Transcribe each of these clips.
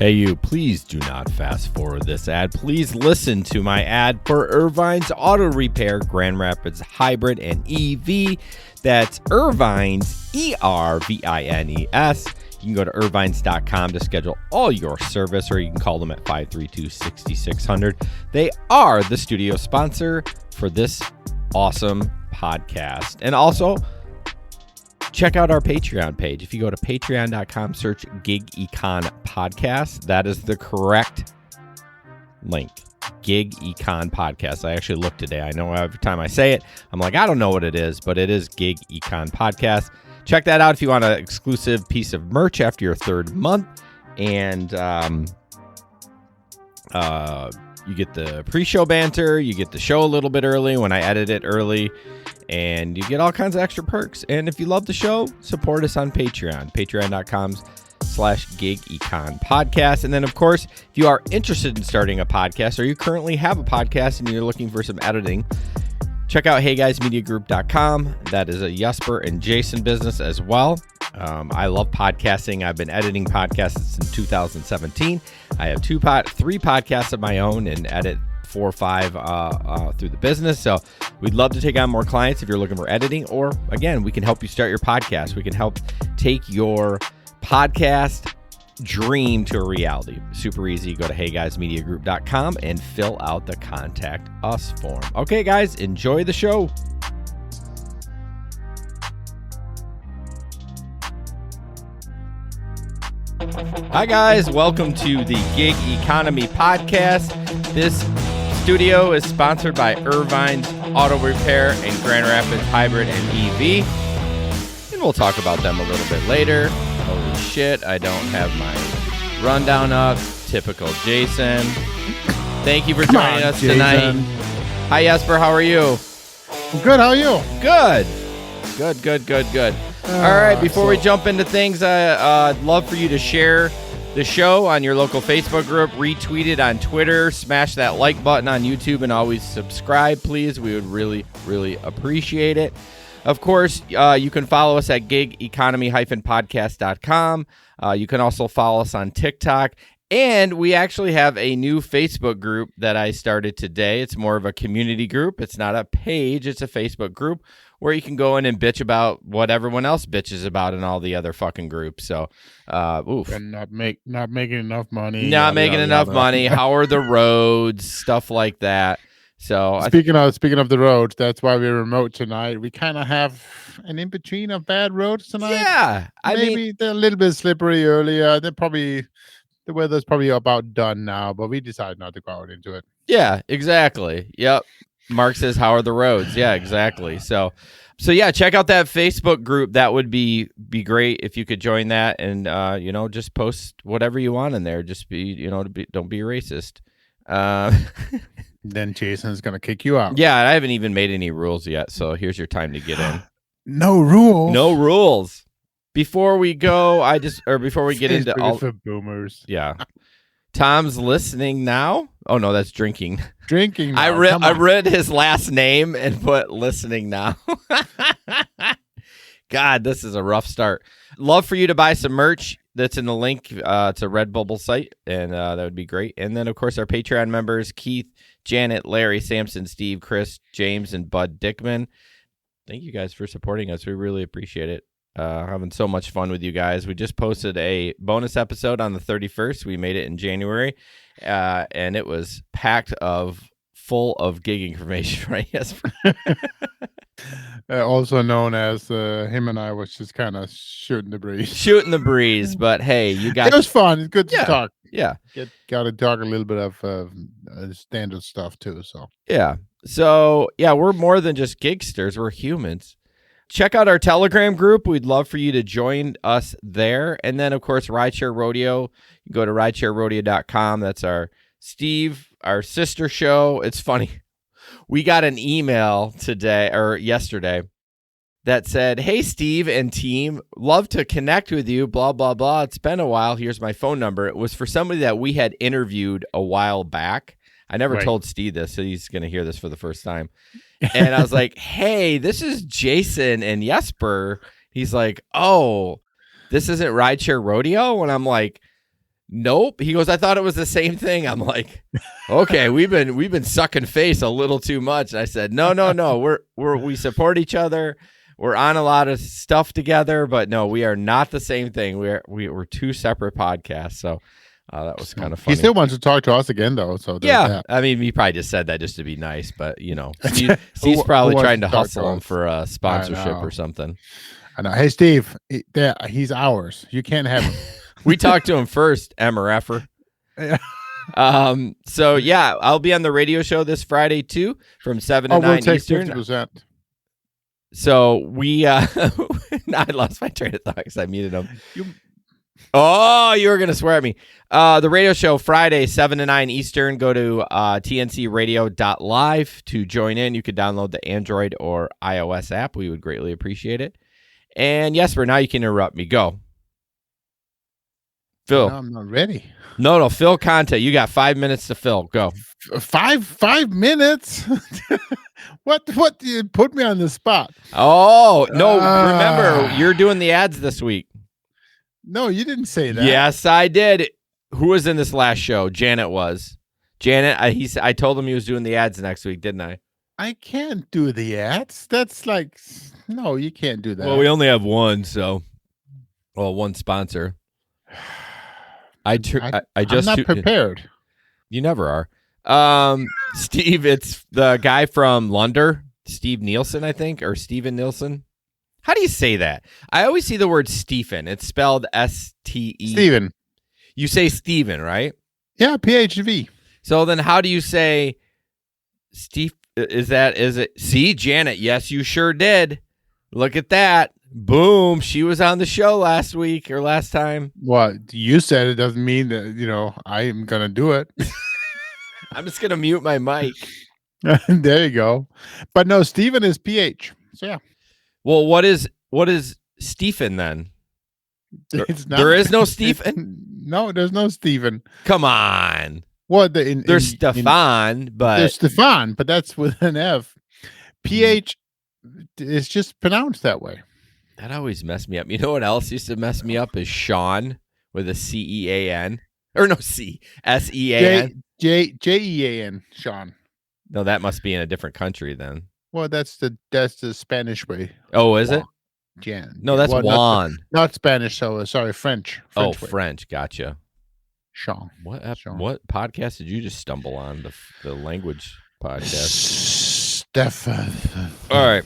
Hey you, please do not fast forward this ad. Please listen to my ad for Irvine's Auto Repair, Grand Rapids Hybrid and EV. That's Irvine's, E-R-V-I-N-E-S. You can go to irvines.com to schedule all your service, or you can call them at 532-6600. They are the studio sponsor for this awesome podcast. And also, check out our Patreon page. If you go to patreon.com, search Gig Econ Podcast. That is the correct link. Gig Econ Podcast. I actually looked today. I know every time I say it, I'm like, I don't know what it is, but it is Gig Econ Podcast. Check that out if you want an exclusive piece of merch after your third month. And you get the pre-show banter. You get the show a little bit early when I edit it early. And you get all kinds of extra perks. And if you love the show, support us on Patreon. Patreon.com/Gig Econ Podcast. And then, of course, if you are interested in starting a podcast, or you currently have a podcast and you're looking for some editing, check out HeyGuysMediaGroup.com. That is a Jesper and Jason business as well. I love podcasting. I've been editing podcasts since 2017. I have three podcasts of my own and edit 4 or 5 through the business. So we'd love to take on more clients if you're looking for editing, or again, we can help you start your podcast. We can help take your podcast dream to a reality. Super easy. Go to HeyGuysMediaGroup.com and fill out the contact us form. Okay, guys, enjoy the show. Hi, guys. Welcome to the Gig Economy Podcast. This studio is sponsored by Irvine's Auto Repair and Grand Rapids Hybrid and EV. And we'll talk about them a little bit later. Holy shit, I don't have my rundown up. Typical Jason. Thank you for joining us tonight. Hi, Jesper. How are you? I'm good. How are you? Good. Good. All right, before we jump into things, I'd love for you to share the show on your local Facebook group, retweet it on Twitter, smash that like button on YouTube, and always subscribe, please. We would really, really appreciate it. Of course, you can follow us at gigeconomy-podcast.com. You can also follow us on TikTok. And we actually have a new Facebook group that I started today. It's more of a community group. It's not a page. It's a Facebook group where you can go in and bitch about what everyone else bitches about in all the other fucking groups. So, And not making enough money. Not making enough money. How are the roads? Stuff like that. So speaking of the roads, that's why we're remote tonight. We kind of have an in-between of bad roads tonight. Yeah. Maybe they're a little bit slippery earlier. The weather's probably about done now, but we decided not to go out into it. Yeah, exactly. Yep. Mark says, how are the roads? Yeah, exactly. So yeah, check out that Facebook group. That would be great if you could join that, and just post whatever you want in there. Just don't be racist. Then Jason's gonna kick you out. Yeah, I haven't even made any rules yet, so here's your time to get in. No rules. No rules. Before we go, before we get into all for boomers. Yeah. Tom's listening now. Oh no, that's drinking. Drinking. Now. I read his last name and put listening now. God, this is a rough start. Love for you to buy some merch. That's in the link to Redbubble site, and that would be great. And then, of course, our Patreon members, Keith, Janet, Larry, Samson, Steve, Chris, James, and Bud Dickman. Thank you guys for supporting us. We really appreciate it. Having so much fun with you guys. We just posted a bonus episode on the 31st. We made it in January, and it was packed full of gig information, right? Yes. Also known as him and I was just kind of shooting the breeze. But hey, you guys. It was fun. It's good to talk. Yeah. Got to talk a little bit of standard stuff too. So yeah. So yeah, we're more than just gigsters. We're humans. Check out our Telegram group. We'd love for you to join us there. And then, of course, Rideshare Rodeo. You go to ridesharerodeo.com. That's our sister show. It's funny. We got an email yesterday that said, "Hey, Steve and team, love to connect with you, blah, blah, blah. It's been a while. Here's my phone number." It was for somebody that we had interviewed a while back. I never told Steve this, so he's going to hear this for the first time. And I was like, "Hey, this is Jason and Jesper." He's like, "Oh, this isn't Rideshare Rodeo?" And I'm like, Nope. He goes, I thought it was the same thing. I'm like, okay, we've been sucking face a little too much. And I said, no. We support each other. We're on a lot of stuff together, but no, we are not the same thing. We're two separate podcasts. So that was kind of funny. He still wants to talk to us again, though. So yeah, I mean, he probably just said that just to be nice, but Steve's probably trying to hustle him for a sponsorship or something. I know. Hey, Steve, he's ours. You can't have him. We talked to him first, MRFer. So yeah, I'll be on the radio show this Friday too, from 7 to 9 Eastern. 50%. So we, I lost my train of thought because I muted him. You were going to swear at me. The radio show Friday, 7 to 9 Eastern. Go to tncradio.live to join in. You could download the Android or iOS app. We would greatly appreciate it. And Jesper, now you can interrupt me. Go. Phil. No, I'm not ready. No, Phil content. You got 5 minutes to fill. Go. 5 minutes? What you put me on the spot? Oh, no. Remember, you're doing the ads this week. No, you didn't say that. Yes, I did. Who was in this last show? Janet was. Janet, I told him he was doing the ads next week, didn't I? I can't do the ads. That's like, no, you can't do that. Well, we only have one, one sponsor. I'm not prepared. You never are. Steve, it's the guy from Lunder, Steve Nielsen, I think, or Steven Nielsen. How do you say that? I always see the word Stephen. It's spelled S-T-E. Steven. You say Steven, right? Yeah, PHV. So then how do you say Steve? Is it? See, Janet, yes, you sure did. Look at that. Boom. She was on the show last week or last time. Well, you said it doesn't mean that, I'm going to do it. I'm just going to mute my mic. There you go. But no, Stephen is PH. So yeah. Well, what is Stephen then? It's not. There is no Stephen? No, there's no Stephen. Come on. Well, there's Stefan, but there's Stefan, but that's with an F. PH is just pronounced that way. That always messed me up. You know what else used to mess me up is Sean with a C-E-A-N. Or no, S-E-A-N. J-E-A-N, Sean. No, that must be in a different country then. Well, that's the Spanish way. Oh, is it? Jan. No, that's Juan. Not Spanish, so sorry, French. Oh, French. Gotcha. Sean. What podcast did you just stumble on? The language podcast. All right.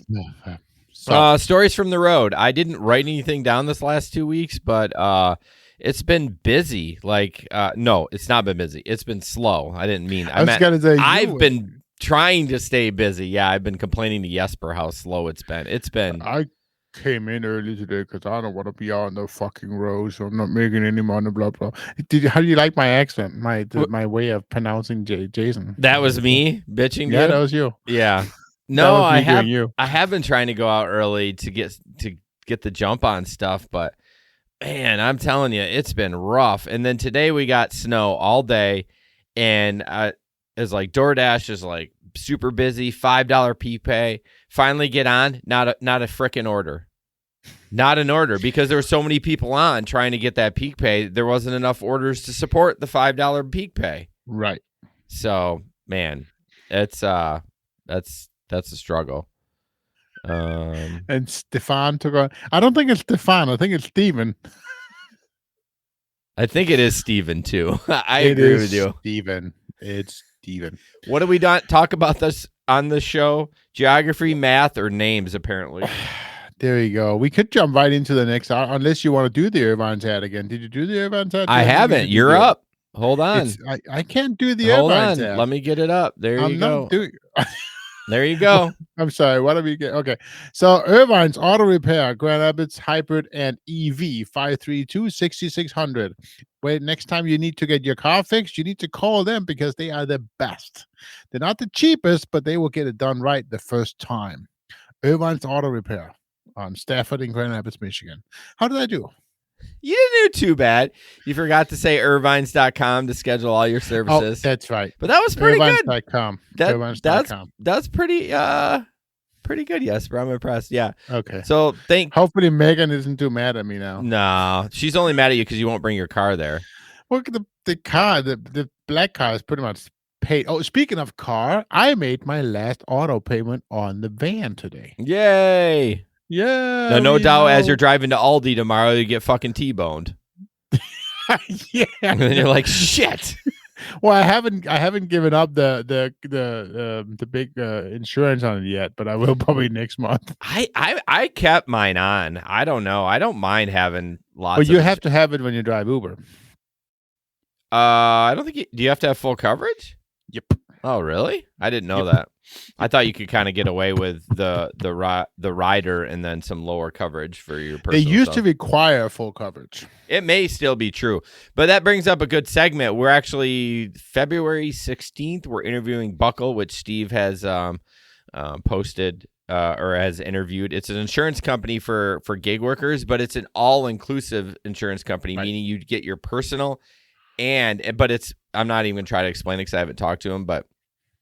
Stories from the road. I didn't write anything down this last 2 weeks, but it's been busy. No, it's not been busy. It's been slow. I didn't mean. I've been trying to stay busy. Yeah, I've been complaining to Jesper how slow it's been. I came in early today because I don't want to be on the fucking road, so I'm not making any money. Blah blah. How do you like my accent? My way of pronouncing Jason. That was me bitching. Yeah, that was you. Yeah. No, I have been trying to go out early to get the jump on stuff, but man, I'm telling you, it's been rough. And then today we got snow all day, and it's like Doordash is like super busy, $5 peak pay. Finally get on, not a frickin' order. Not an order because there were so many people on trying to get that peak pay. There wasn't enough orders to support the $5 peak pay. Right. So, man, it's that's a struggle. And Stefan took on. I don't think it's Stefan. I think it's Steven. I think it is Steven too. I agree with you. It's Steven. What do we talk about this on the show? Geography, math, or names, apparently. There you go. We could jump right into the next hour, unless you want to do the Irvine's ad again. Did you do the Irvine's ad? I haven't. You're up. Hold on. I can't do the Irvine's ad. Let me get it up. There you go. Doing... There you go. I'm sorry. What do we get? Okay. So Irvine's Auto Repair, Grand Rapids Hybrid and EV 532-6600. Wait, next time you need to get your car fixed, you need to call them because they are the best. They're not the cheapest, but they will get it done right the first time. Irvine's Auto Repair on Stafford in Grand Rapids, Michigan. How did I do? You didn't do too bad. You forgot to say irvines.com to schedule all your services. Oh, that's right. But that was pretty Irvines.com. good. That's pretty good. Yes, bro. I'm impressed. Yeah. Okay. So hopefully Megan isn't too mad at me now. No, she's only mad at you because you won't bring your car there. Look at the car. The black car is pretty much paid. Oh, speaking of car, I made my last auto payment on the van today. Yay! Yeah, Now, no doubt, as you're driving to Aldi tomorrow, you get fucking T-boned. Yeah, And then you're like, shit. well, I haven't given up the big insurance on it yet, but I will probably next month. I kept mine on. I don't know. I don't mind having lots. But you have to have it when you drive Uber. I don't think do you have to have full coverage? Yep. Oh, really? I didn't know that. I thought you could kind of get away with the rider and then some lower coverage for your personal They used stuff. to require full coverage. It may still be true, but that brings up a good segment. We're actually February 16th. We're interviewing Buckle, which Steve has posted or has interviewed. It's an insurance company for gig workers, but it's an all-inclusive insurance company, meaning you get your personal but it's. I'm not even going to try to explain it because I haven't talked to him, but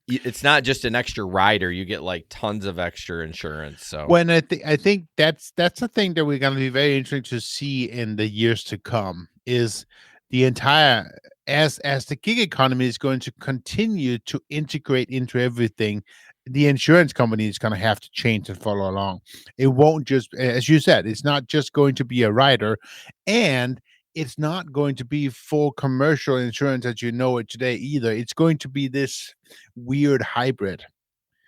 it's not just an extra rider. You get like tons of extra insurance. So when I think that's the thing that we're going to be very interesting to see in the years to come is the entire as the gig economy is going to continue to integrate into everything. The insurance company is going to have to change and follow along. It won't just, as you said, it's not just going to be a rider, and it's not going to be full commercial insurance as you know it today either. It's going to be this weird hybrid.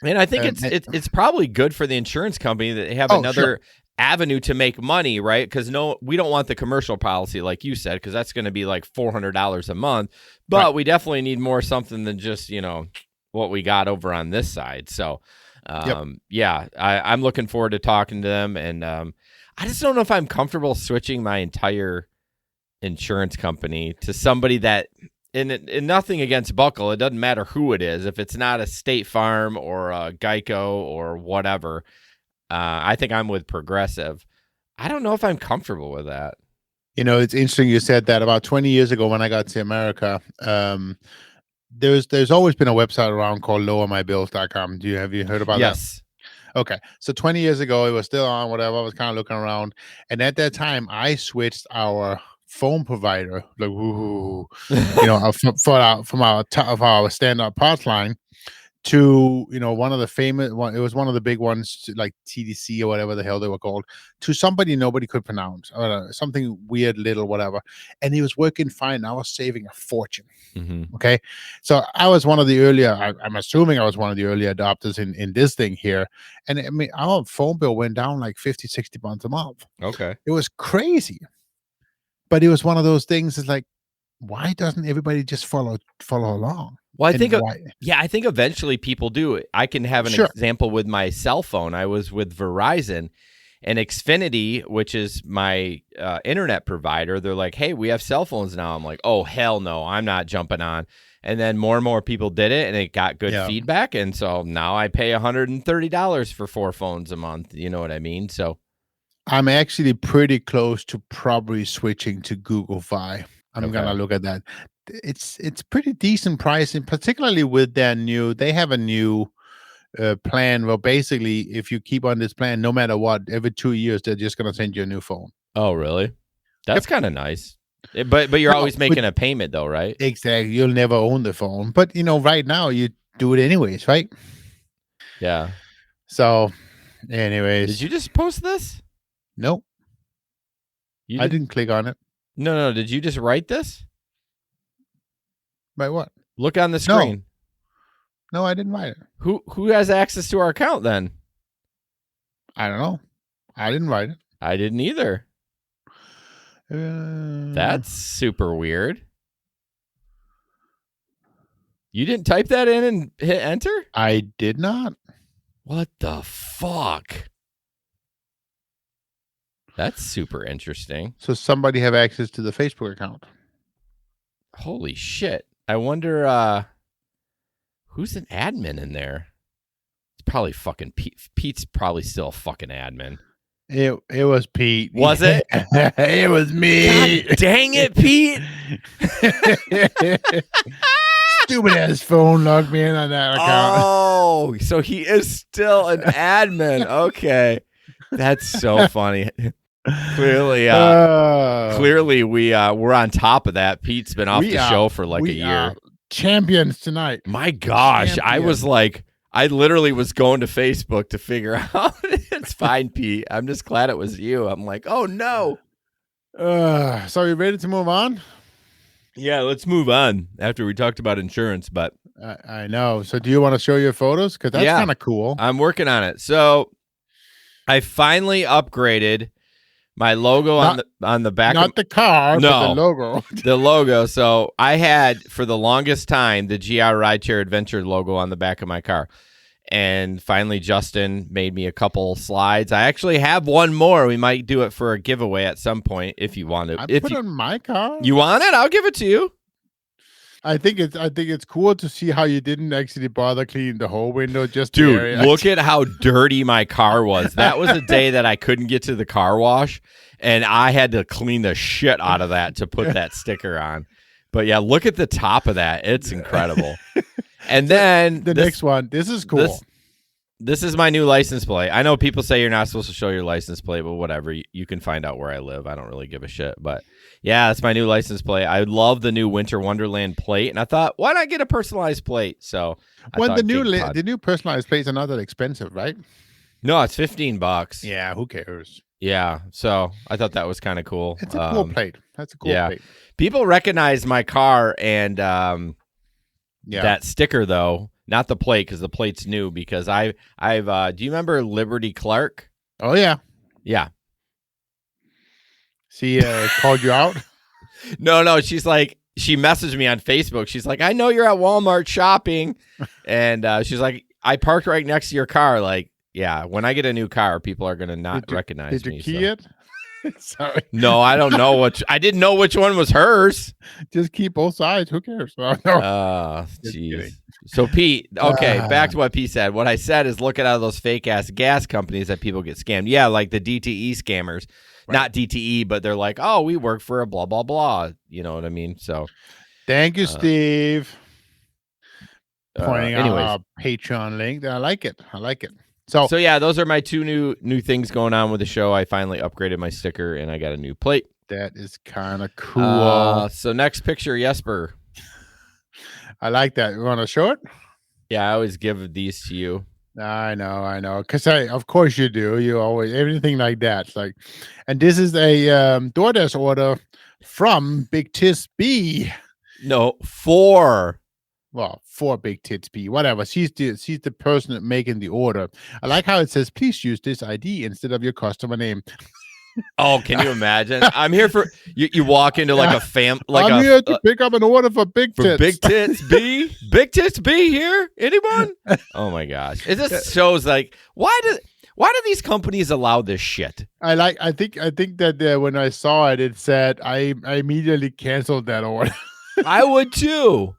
And I think it's probably good for the insurance company that they have another avenue to make money, right? Because we don't want the commercial policy like you said, because that's going to be like $400 a month. But we definitely need more something than just what we got over on this side. So yeah, I'm looking forward to talking to them, and I just don't know if I'm comfortable switching my entire insurance company to somebody that, and nothing against Buckle, it doesn't matter who it is. If it's not a State Farm or a Geico or whatever, I think I'm with Progressive. I don't know if I'm comfortable with that. It's interesting you said that. About 20 years ago when I got to America, there's always been a website around called lowermybills.com. Have you heard about that? Yes. Okay. So 20 years ago, it was still on, whatever. I was kind of looking around. And at that time, I switched our phone provider, like from our standard parts line to one of the famous one. It was one of the big ones, like TDC or whatever the hell they were called, to somebody nobody could pronounce, or something weird, little whatever. And he was working fine. I was saving a fortune. Mm-hmm. Okay, so I was one of the earlier. I'm assuming I was one of the early adopters in this thing here. And I mean, our phone bill went down like 50-60 bucks a month. Okay, it was crazy. But it was one of those things. It's like, why doesn't everybody just follow along? Well, I think eventually people do. I can have an example with my cell phone. I was with Verizon, and Xfinity, which is my internet provider, they're like, hey, we have cell phones now. I'm like, oh, hell no, I'm not jumping on. And then more and more people did it, and it got good feedback. And so now I pay $130 for 4 phones a month. You know what I mean? So I'm actually pretty close to probably switching to Google Fi. I'm going to look at that. It's pretty decent price, and particularly with they have a new plan where basically if you keep on this plan, no matter what, every 2 years, they're just going to send you a new phone. Oh, really? That's kind of nice. But you're always making a payment though, right? Exactly. You'll never own the phone. But, right now you do it anyways, right? Yeah. So anyways. Did you just post this? Nope. I didn't click on it. No. Did you just write this? By what? Look on the screen. No, I didn't write it. Who has access to our account then? I don't know. I didn't write it. I didn't either. That's super weird. You didn't type that in and hit enter? I did not. What the fuck? That's super interesting. So somebody have access to the Facebook account. Holy shit. I wonder who's an admin in there? It's probably fucking Pete. Pete's probably still a fucking admin. It was Pete. Was it? It was me. God dang it, Pete. Stupid ass phone logged me in on that account. Oh, so he is still an admin. Okay. That's so funny. Clearly, we're on top of that. Pete's been off the show for like a year. Champions tonight. My gosh, I was like, I literally was going to Facebook to figure out. It's fine, Pete. I'm just glad it was you. I'm like, oh no. So you ready to move on? Yeah, let's move on after we talked about insurance. But I know. So do you want to show your photos? Because that's kind of cool. I'm working on it. So I finally upgraded my logo on the back. Not the car, but the logo. The logo. So I had, for the longest time, the GR Rideshare Adventure logo on the back of my car. And finally, Justin made me a couple slides. I actually have one more. We might do it for a giveaway at some point if you want to. I put it on my car. You want it? I'll give it to you. I think it's cool to see how you didn't actually bother cleaning the whole window. Dude, look at how dirty my car was. That was a day that I couldn't get to the car wash, and I had to clean the shit out of that to put that sticker on. But yeah, look at the top of that. It's incredible. And then the next one. This is cool. This is my new license plate. I know people say you're not supposed to show your license plate, but whatever. You can find out where I live. I don't really give a shit. But yeah, that's my new license plate. I love the new Winter Wonderland plate, and I thought, why not get a personalized plate? So the new personalized plates are not that expensive, right? No, it's $15. Yeah, who cares? Yeah, so I thought that was kind of cool. It's a cool plate. That's a cool plate. People recognize my car and that sticker though, not the plate, because the plate's new. Because I've do you remember Liberty Clark? Oh yeah. She called you out? No. She's like, she messaged me on Facebook. She's like, I know you're at Walmart shopping, and she's like, I parked right next to your car. Like, yeah, when I get a new car, people are gonna not recognize me. Did you key it? Sorry. No, I don't know I didn't know which one was hers. Just keep both sides. Who cares? Jeez. So Pete, okay, back to what Pete said. What I said is, look at all those fake ass gas companies that people get scammed. Yeah, like the DTE scammers, not DTE, but they're like, oh, we work for a blah blah blah. You know what I mean? So, thank you, Steve. Pointing out our Patreon link. I like it. So yeah, those are my two new things going on with the show. I finally upgraded my sticker and I got a new plate. That is kind of cool. So next picture, Jesper. I like that. You want to show it? Yeah, I always give these to you. I know. Because of course you do. You always, everything like that. It's like, and this is a DoorDash order from Big Tis B. No, for Big Tits B, whatever. She's the person making the order. I like how it says, please use this ID instead of your customer name. Oh, can you imagine? I'm here for you walk into like a I'm here to pick up an order for Big Tits. For Big Tits B? Big Tits B here? Anyone? Oh my gosh. It just shows like why do these companies allow this shit? I think that when I saw it, it said I immediately canceled that order. I would too.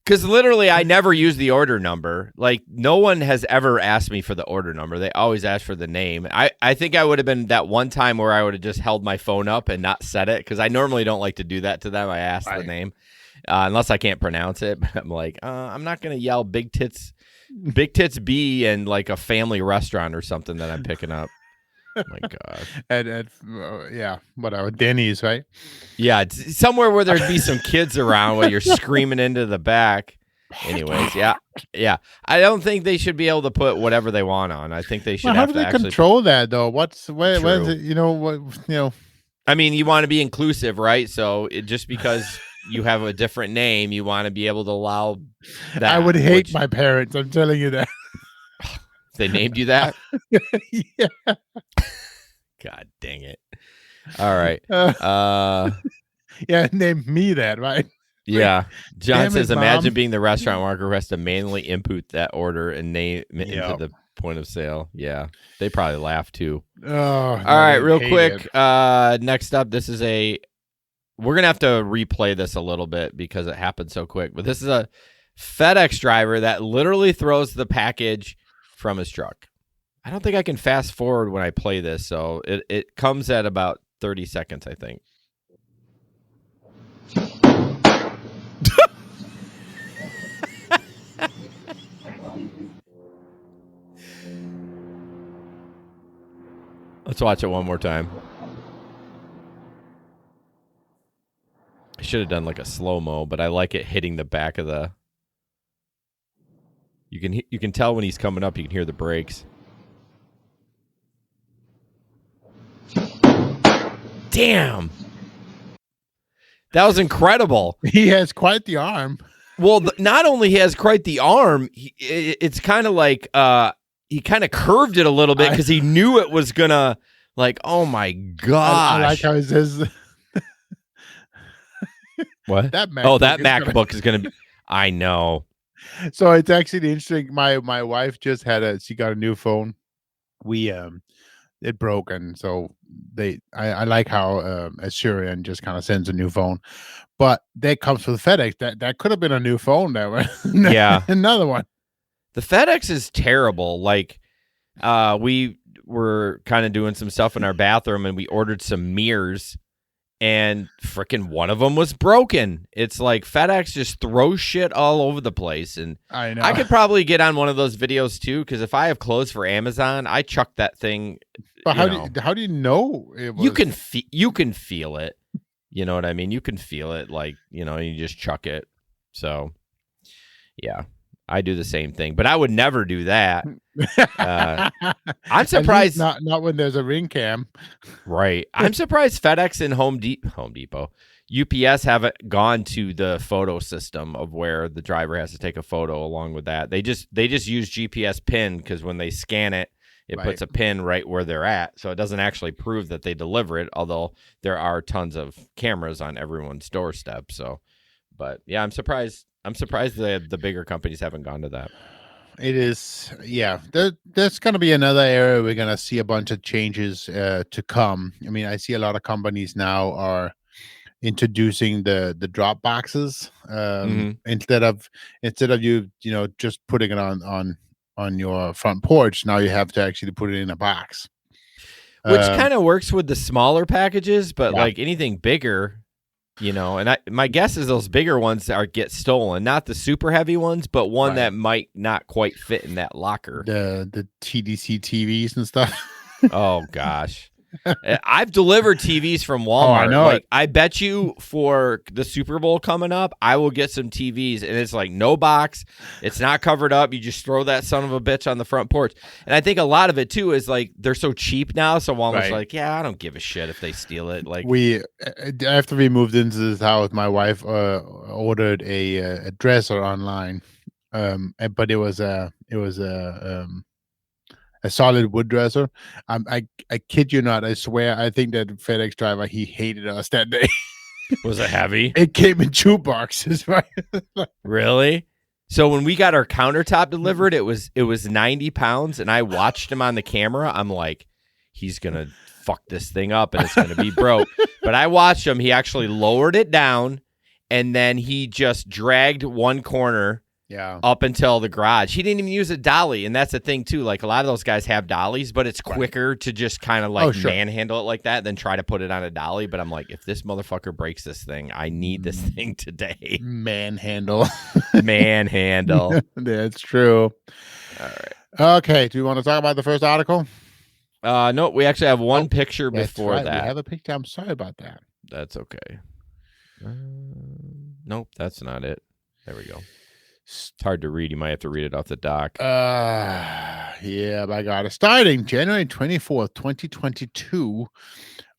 Because literally, I never use the order number. Like, no one has ever asked me for the order number. They always ask for the name. I think I would have been that one time where I would have just held my phone up and not said it, because I normally don't like to do that to them. I ask the name, unless I can't pronounce it. But I'm like, I'm not going to yell Big Tits B in like a family restaurant or something that I'm picking up. Oh my God. And whatever. Denny's, right? Yeah, it's somewhere where there'd be some kids around while you're screaming into the back. Anyways, yeah. I don't think they should be able to put whatever they want on. I think they should have to actually control that though. Where is it? I mean, you want to be inclusive, right? So just because you have a different name, you want to be able to allow that. I would hate my parents. I'm telling you that. They named you that? Yeah. God dang it. All right. Name me that, right? Yeah. John says, imagine being the restaurant worker who has to manually input that order and name it into the point of sale. Yeah. They probably laugh too. All right, real quick. Next up, this is we're going to have to replay this a little bit because it happened so quick. But this is a FedEx driver that literally throws the package from his truck. I don't think I can fast forward when I play this, so it comes at about 30 seconds, I think. Let's watch it one more time. should have done like a slow-mo, but I like it hitting the back of the... You can tell when he's coming up. You can hear the brakes. Damn. That was incredible. He has quite the arm. Well, not only he has quite the arm, it's kind of like he kind of curved it a little bit because he knew it was going to, like, oh my gosh. I like how it says... What? That MacBook that MacBook is going to be... I know. So it's actually interesting. My wife just she got a new phone. It broke, and so I like how Assyrian just kind of sends a new phone, but that comes with FedEx. That could have been a new phone there. Yeah, another one. The FedEx is terrible. Like, we were kind of doing some stuff in our bathroom, and we ordered some mirrors. And freaking one of them was broken. It's like FedEx just throws shit all over the place. And I know. I could probably get on one of those videos too, because if I have clothes for Amazon, I chuck that thing. But how do you know it was... You can feel it. You know what I mean? You can feel it, like, you just chuck it. So yeah, I do the same thing, but I would never do that. I'm surprised not when there's a ring cam. Right. I'm surprised FedEx and Home Depot, UPS haven't gone to the photo system of where the driver has to take a photo along with that. They just use GPS pin, because when they scan it, it puts a pin right where they're at. So it doesn't actually prove that they deliver it, although there are tons of cameras on everyone's doorstep. So, but yeah, I'm surprised the bigger companies haven't gone to that. It is, yeah. There's going to be another area we're going to see a bunch of changes to come. I mean, I see a lot of companies now are introducing the drop boxes instead of you just putting it on your front porch. Now you have to actually put it in a box, which kind of works with the smaller packages, but like anything bigger. And my guess is those bigger ones get stolen, not the super heavy ones, but one that might not quite fit in that locker. The TDC TVs and stuff. Oh gosh, I've delivered TVs from Walmart. Oh, I know. Like, I bet you for the Super Bowl coming up, I will get some TVs, and it's like no box. It's not covered up. You just throw that son of a bitch on the front porch. And I think a lot of it too is like they're so cheap now. So Walmart's like, yeah, I don't give a shit if they steal it. Like, after we moved into this house, my wife ordered a dresser online, but it was a solid wood dresser. I kid you not. I swear. I think that FedEx driver, he hated us that day. Was it heavy? It came in 2 boxes, right? Really? So when we got our countertop delivered, it was 90 pounds, and I watched him on the camera. I'm like, he's gonna fuck this thing up, and it's gonna be broke. But I watched him. He actually lowered it down, and then he just dragged one corner. Yeah. Up until the garage. He didn't even use a dolly. And that's the thing, too. Like, a lot of those guys have dollies, but it's quicker to just kind of like manhandle it like that than try to put it on a dolly. But I'm like, if this motherfucker breaks this thing, I need this thing today. Manhandle. Manhandle. That's true. All right. Okay. Do you want to talk about the first article? No, we actually have one picture before that. We have a picture. I'm sorry about that. That's okay. Nope, that's not it. There we go. It's hard to read. You might have to read it off the doc. Yeah, by God. Starting January 24th, 2022,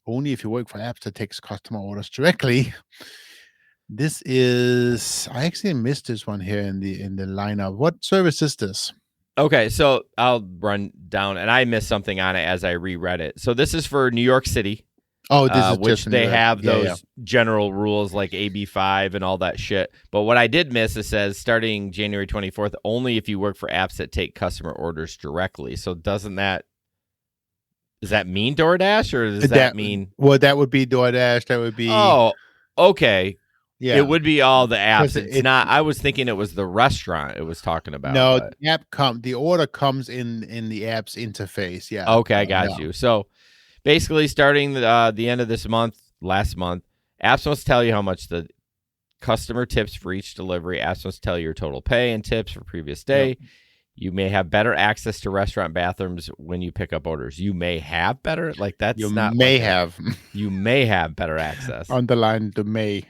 only if you work for apps that takes customer orders directly. This is... I actually missed this one here in the lineup. What service is this? Okay, so I'll run down, and I missed something on it as I reread it. So this is for New York City. Oh, this is which just they have those general rules like AB5 and all that shit. But what I did miss, it says starting January 24th, only if you work for apps that take customer orders directly. So does that mean DoorDash, or does that mean? Well, that would be DoorDash. That would be. Oh, okay. Yeah, it would be all the apps. It's not. I was thinking it was the restaurant it was talking about. No, the order comes in the app's interface. Yeah. Okay, I got you. So. Basically, starting the end of this month, last month, apps must tell you how much the customer tips for each delivery. Apps must tell you your total pay and tips for previous day. Yep. You may have better access to restaurant bathrooms when you pick up orders. You may have better, like that's you not. May have. You may have better access. Underline the may.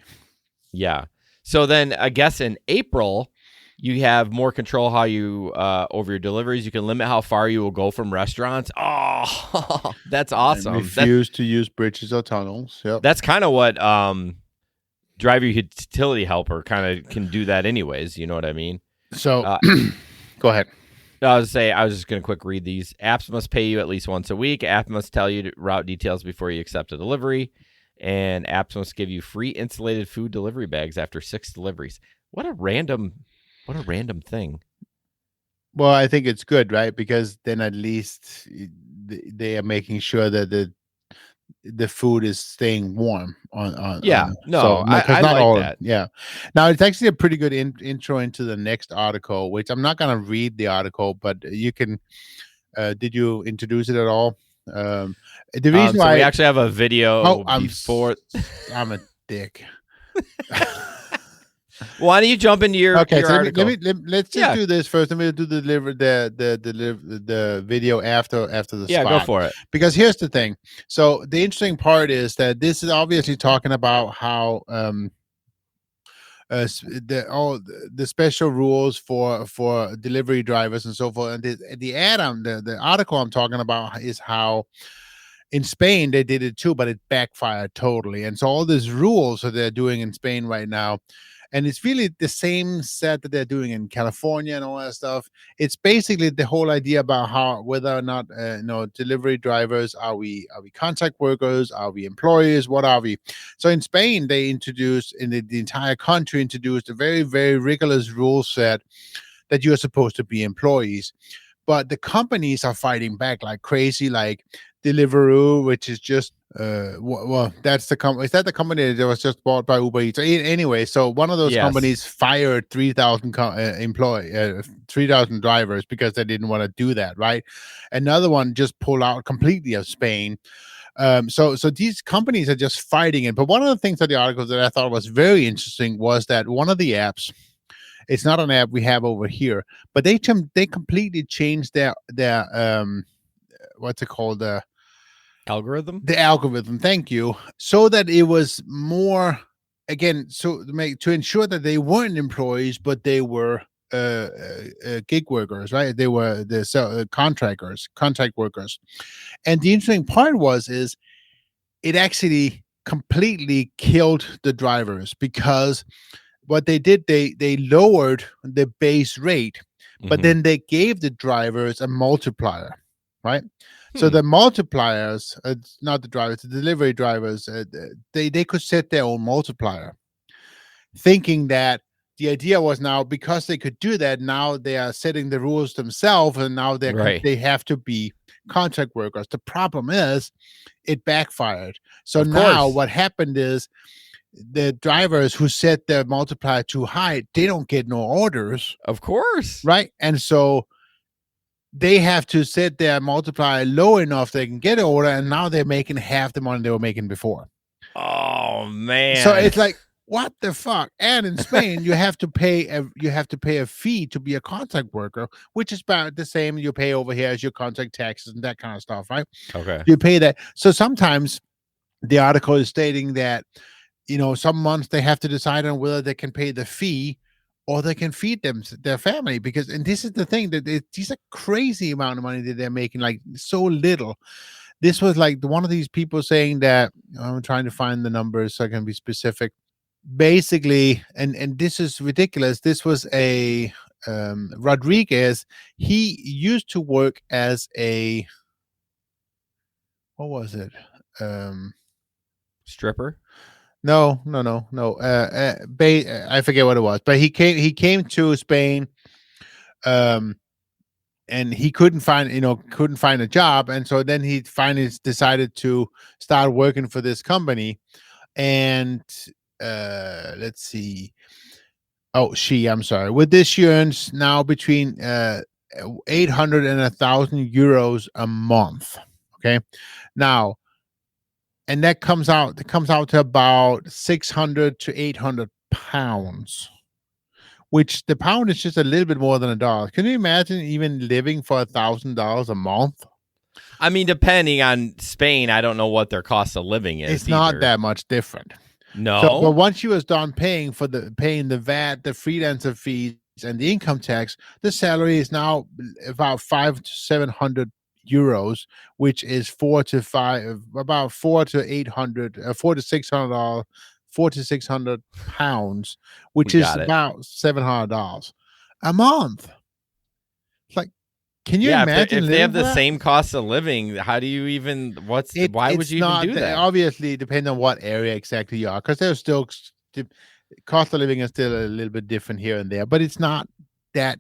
Yeah. So then I guess in April, you have more control how you over your deliveries. You can limit how far you will go from restaurants. Oh, that's And awesome. refuse to use bridges or tunnels. Yep. That's kind of what driver utility helper kind of can do that anyways. You know what I mean? So Uh, go ahead. I was just going to quick read these. Apps must pay you at least once a week. App must tell you route details before you accept a delivery. And apps must give you free insulated food delivery bags after 6 deliveries. What a random thing. Well, I think it's good, right? Because then at least they are making sure that the food is staying warm on Yeah, no, so because I not like all that. yeah. Now it's actually a pretty good intro into the next article, which I'm not going to read the article, but you can did you introduce it at all? The reason So why we actually have a video before. I'm a dick. Why don't you jump into your article? Let's just do this first. Let me do the video after the spot. Go for it. Because here's the thing. So the interesting part is that this is obviously talking about how the special rules for delivery drivers and so forth. And the article I'm talking about is how in Spain they did it too, but it backfired totally. And so all these rules that they're doing in Spain right now, and it's really the same set that they're doing in California and all that stuff. It's basically the whole idea about how whether or not delivery drivers are we contract workers, are we employees, what are we? So in Spain they introduced the entire country introduced a very, very rigorous rule set that you're supposed to be employees, but the companies are fighting back like crazy, like Deliveroo, which is just well, that's the company. Is that the company that was just bought by Uber Eats? Anyway, so one of those companies fired 3,000 3,000 drivers because they didn't want to do that, right? Another one just pulled out completely of Spain. So these companies are just fighting it. But one of the things that the article that I thought was very interesting was that one of the apps, it's not an app we have over here, but they completely changed their what's it called? Algorithm? The algorithm, thank you. So that it was more, again, to ensure that they weren't employees, but they were gig workers, right? They were the contract workers. And the interesting part is it actually completely killed the drivers, because what they did, they lowered the base rate, but then they gave the drivers a multiplier, right? So the multipliers, not the drivers, the delivery drivers, they could set their own multiplier, thinking that the idea was now because they could do that, now they are setting the rules themselves, and now they have to be contract workers. The problem is it backfired. So now what happened is the drivers who set their multiplier too high, they don't get no orders. Of course. Right. And so they have to set their multiplier low enough they can get an order, and now they're making half the money they were making before. Oh man! So it's like, what the fuck? And in Spain, you have to pay a fee to be a contract worker, which is about the same you pay over here as your contract taxes and that kind of stuff, right? Okay. You pay that. So sometimes the article is stating that some months they have to decide on whether they can pay the fee or they can feed their family, because, and this is the thing, that these are crazy amount of money that they're making, like so little. This was like one of these people saying that, I'm trying to find the numbers so I can be specific. Basically, and this is ridiculous. This was a Rodriguez. He used to work as a, what was it? Stripper? No. I forget what it was, but he came to Spain, and he couldn't find a job, and so then he finally decided to start working for this company, and let's see. I'm sorry. With this, she earns now between 800 and 1,000 euros a month. Okay, now. And that comes out to about 600 to 800 pounds, which the pound is just a little bit more than $1. Can you imagine even living for $1,000 a month? I mean, depending on Spain, I don't know what their cost of living is. It's not that much different. No. So, but once she was done paying the VAT, the freelancer fees, and the income tax, the salary is now about 500 to 700 euros, which is about 4 to 600 pounds, which is about $700 a month. It's like, can you imagine if they have the that? same cost of living? How do you even? Why would you even do that? Obviously, depending on what area exactly you are, because there's still cost of living is still a little bit different here and there, but it's not that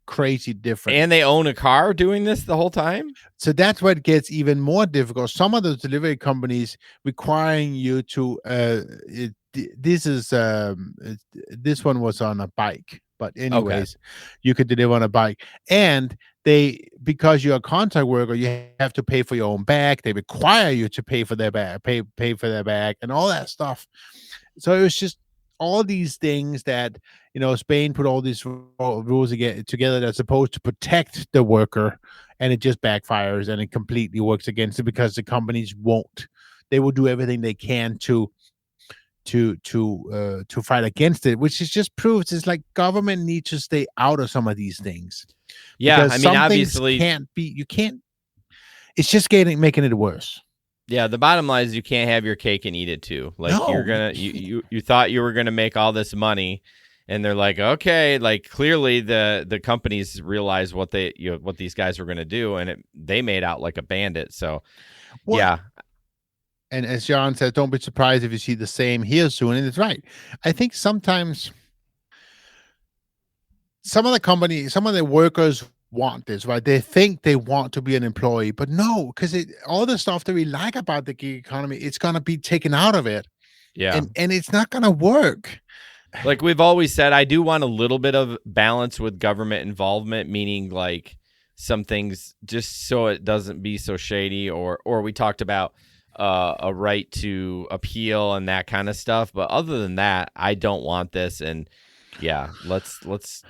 crazy different. And they own a car doing this the whole time? So that's what gets even more difficult. Some of the delivery companies requiring you to this one was on a bike, but anyways, you could deliver on a bike, and because you're a contract worker, you have to pay for your own bag. They require you to pay for their bag, pay for their bag, and all that stuff. So it was just all these things that, Spain put all these rules together that's supposed to protect the worker, and it just backfires and it completely works against it because the companies won't. They will do everything they can to fight against it, which is just proves it's like government needs to stay out of some of these things. Yeah, because obviously you can't. It's just making it worse. Yeah, the bottom line is you can't have your cake and eat it too. Like you thought you were gonna make all this money, and they're like, okay, like clearly the companies realized what these guys were gonna do, and they made out like a bandit. So, yeah. And as John said, don't be surprised if you see the same here soon. And it's right. I think sometimes some of the workers want this, right? They think they want to be an employee, but no, because all the stuff that we like about the gig economy, it's going to be taken out of it. Yeah. And it's not going to work. Like we've always said, I do want a little bit of balance with government involvement, meaning like some things just so it doesn't be so shady, or we talked about a right to appeal and that kind of stuff. But other than that, I don't want this. And yeah, let's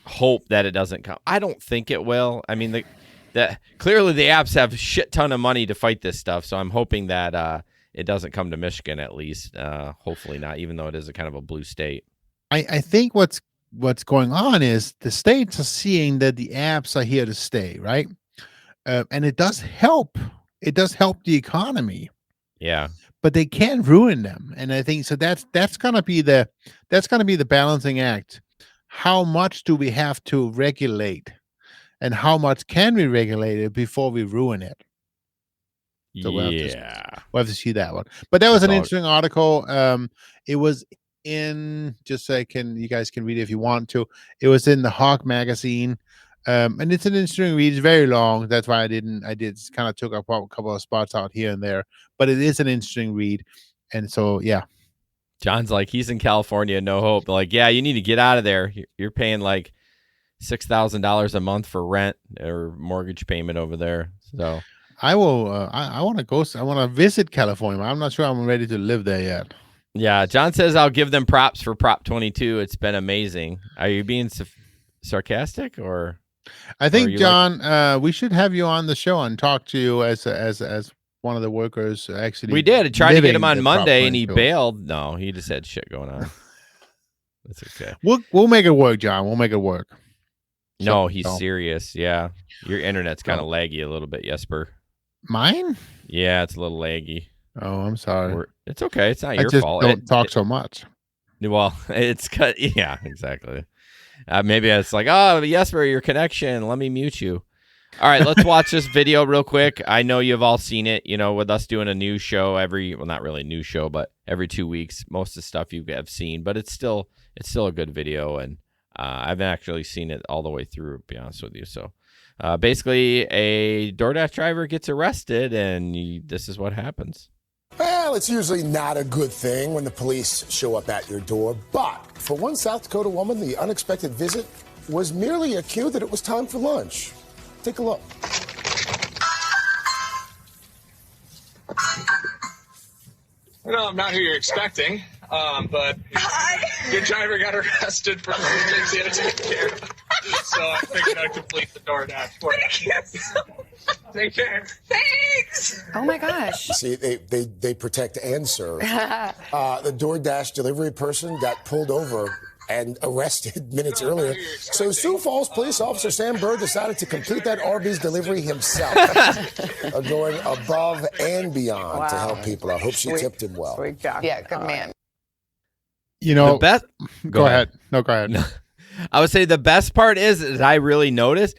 hope that it doesn't come. I don't think it will. I mean, clearly the apps have a shit ton of money to fight this stuff. So I'm hoping that it doesn't come to Michigan, at least. Hopefully not, even though it is a kind of a blue state. I think what's going on is the states are seeing that the apps are here to stay, right? And it does help. It does help the economy. Yeah. But they can't ruin them. And I think so that's gonna be the balancing act. How much do we have to regulate, and how much can we regulate it before we ruin it? So we'll have to see that one. But that was an interesting article. It was in, just so you guys can read it if you want to. It was in the Hawk magazine. And it's an interesting read. It's very long. That's why I did kind of took up a couple of spots out here and there. But it is an interesting read. And so, yeah. John's like, he's in California, no hope. Like, yeah, you need to get out of there. You're paying like $6,000 a month for rent or mortgage payment over there. So I will. I want to go. I want to visit California. I'm not sure I'm ready to live there yet. Yeah, John says I'll give them props for Prop 22. It's been amazing. Are you being sarcastic or? I think, John, we should have you on the show and talk to you as one of the workers. Actually, we did. I tried to get him on Monday, and he bailed. No, he just had shit going on. That's okay. We'll make it work, John. We'll make it work. No, he's serious. Yeah, your internet's kind of laggy a little bit, Jesper. Mine? Yeah, it's a little laggy. Oh, I'm sorry. It's okay. It's not your fault. Don't talk so much. Well, it's cut. Yeah, exactly. Maybe it's like, oh, Jesper, your connection. Let me mute you. All right, let's watch this video real quick. I know you've all seen it, with us doing a new show not really a new show, but every 2 weeks. Most of the stuff you have seen, but it's still a good video, and I've actually seen it all the way through, to be honest with you. So basically, a DoorDash driver gets arrested, and this is what happens. Well, it's usually not a good thing when the police show up at your door, but for one South Dakota woman, the unexpected visit was merely a cue that it was time for lunch. Take a look. I'm not who you're expecting, but your driver got arrested for some things he had to take care of. So I figured I'd complete the DoorDash for you. Take care. Thanks. Oh my gosh. See, they protect and serve. The Doordash delivery person got pulled over and arrested minutes earlier. So Sioux Falls police officer Sam Bird decided to complete that Arbys delivery himself, going above and beyond to help people. I hope she tipped him well. Yeah, good man. You know, The best. go ahead. No, go ahead. No. I would say the best part is I really noticed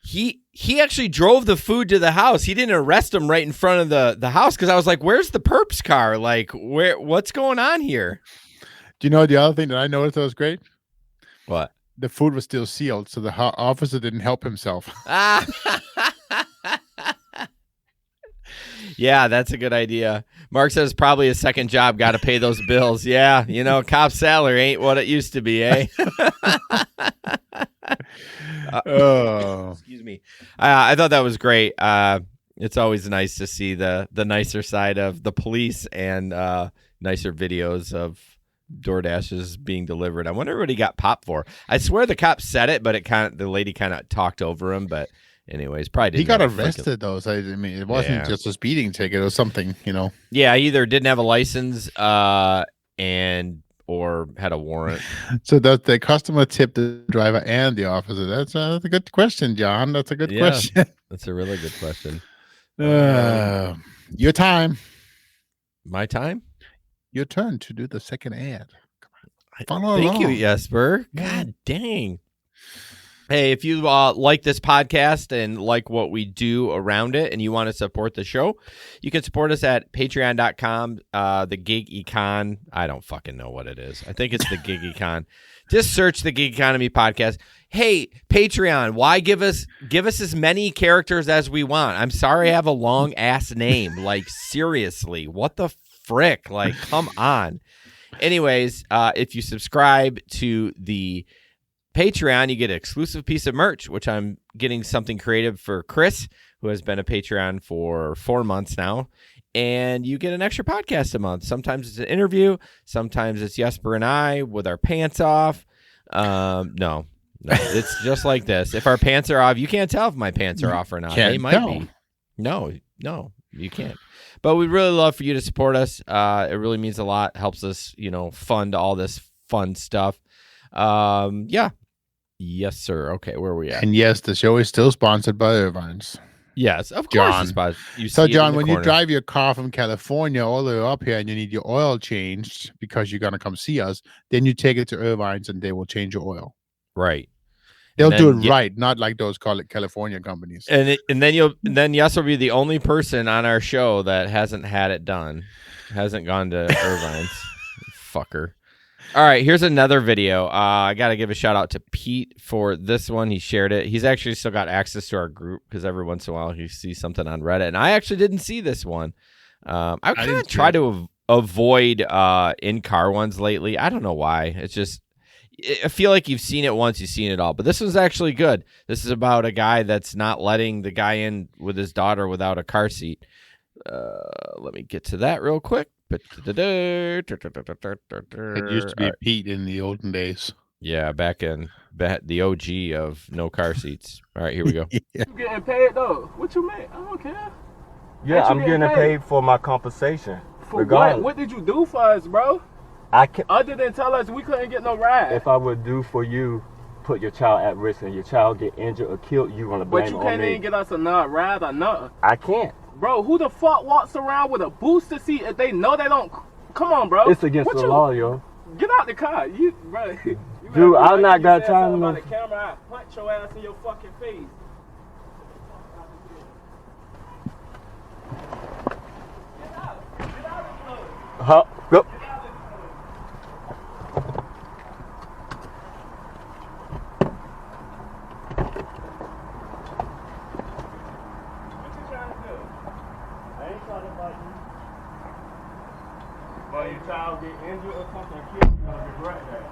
he actually drove the food to the house. He didn't arrest him right in front of the house because I was like, "Where's the perps car? Like, what's going on here?" Do you know the other thing that I noticed that was great? What? The food was still sealed, so the officer didn't help himself. Yeah, that's a good idea. Mark says probably a second job. Got to pay those bills. Yeah, cop salary ain't what it used to be, eh? Excuse me. I thought that was great. It's always nice to see the nicer side of the police and nicer videos of DoorDashes being delivered. I wonder what he got popped for. I swear the cop said it, but the lady kind of talked over him. But anyways, probably didn't. He got arrested though. So I mean, it wasn't just a speeding ticket or something, Yeah, either didn't have a license or had a warrant. So that the customer tipped the driver and the officer. That's a good question, John. That's a good question. That's a really good question. Your time. My time? Your turn to do the second ad. Thank you, Jesper. God dang. Hey, if you like this podcast and like what we do around it and you want to support the show, you can support us at patreon.com, the Gig Econ. I don't fucking know what it is. I think it's the Gig Econ. Just search the Gig Economy podcast. Hey, Patreon, why give us as many characters as we want? I'm sorry I have a long ass name. Like, seriously, what the frick? Like, come on. Anyways, if you subscribe to the Patreon, you get an exclusive piece of merch, which I'm getting something creative for Chris, who has been a Patreon for 4 months now. And you get an extra podcast a month. Sometimes it's an interview. Sometimes it's Jesper and I with our pants off. No, it's just like this. If our pants are off, you can't tell if my pants are off or not. They might be. No, you can't. But we'd really love for you to support us. It really means a lot. Helps us, fund all this fun stuff. Yeah. Yes, sir. Okay, where are we at? And yes, the show is still sponsored by Irvine's. Yes, of John. course. So, John, when you drive your car from California all the way up here and you need your oil changed because you're going to come see us, then you take it to Irvine's and they will change your oil. Right. They'll do it right, not like those California companies. And then Yes will be the only person on our show that hasn't had it done, hasn't gone to Irvine's. Fucker. All right, here's another video. I got to give a shout out to Pete for this one. He shared it. He's actually still got access to our group because every once in a while he sees something on Reddit. And I actually didn't see this one. I kind of try to avoid in-car ones lately. I don't know why. It's just, I feel like you've seen it once, you've seen it all. But this one's actually good. This is about a guy that's not letting the guy in with his daughter without a car seat. Let me get to that real quick. It used to be Pete in the olden days. Yeah, back in the OG of no car seats. All right, here we go. You getting paid though? What you mean? I don't care. Yeah, I'm getting paid for my compensation. For what? What did you do for us, bro? Other than tell us we couldn't get no ride. If I would do for you, put your child at risk and your child get injured or killed, you're gonna blame it on me. But you can't even get us a ride or nothing. I can't. Bro, who the fuck walks around with a booster seat if they know they don't? Come on, bro. It's against the law, yo. Get out the car, bro. Dude, I not got time. By the camera, I punch your ass in your fucking face. Get out. Get out of the club. Huh? Go. But your child get injured or something, you're gonna regret that.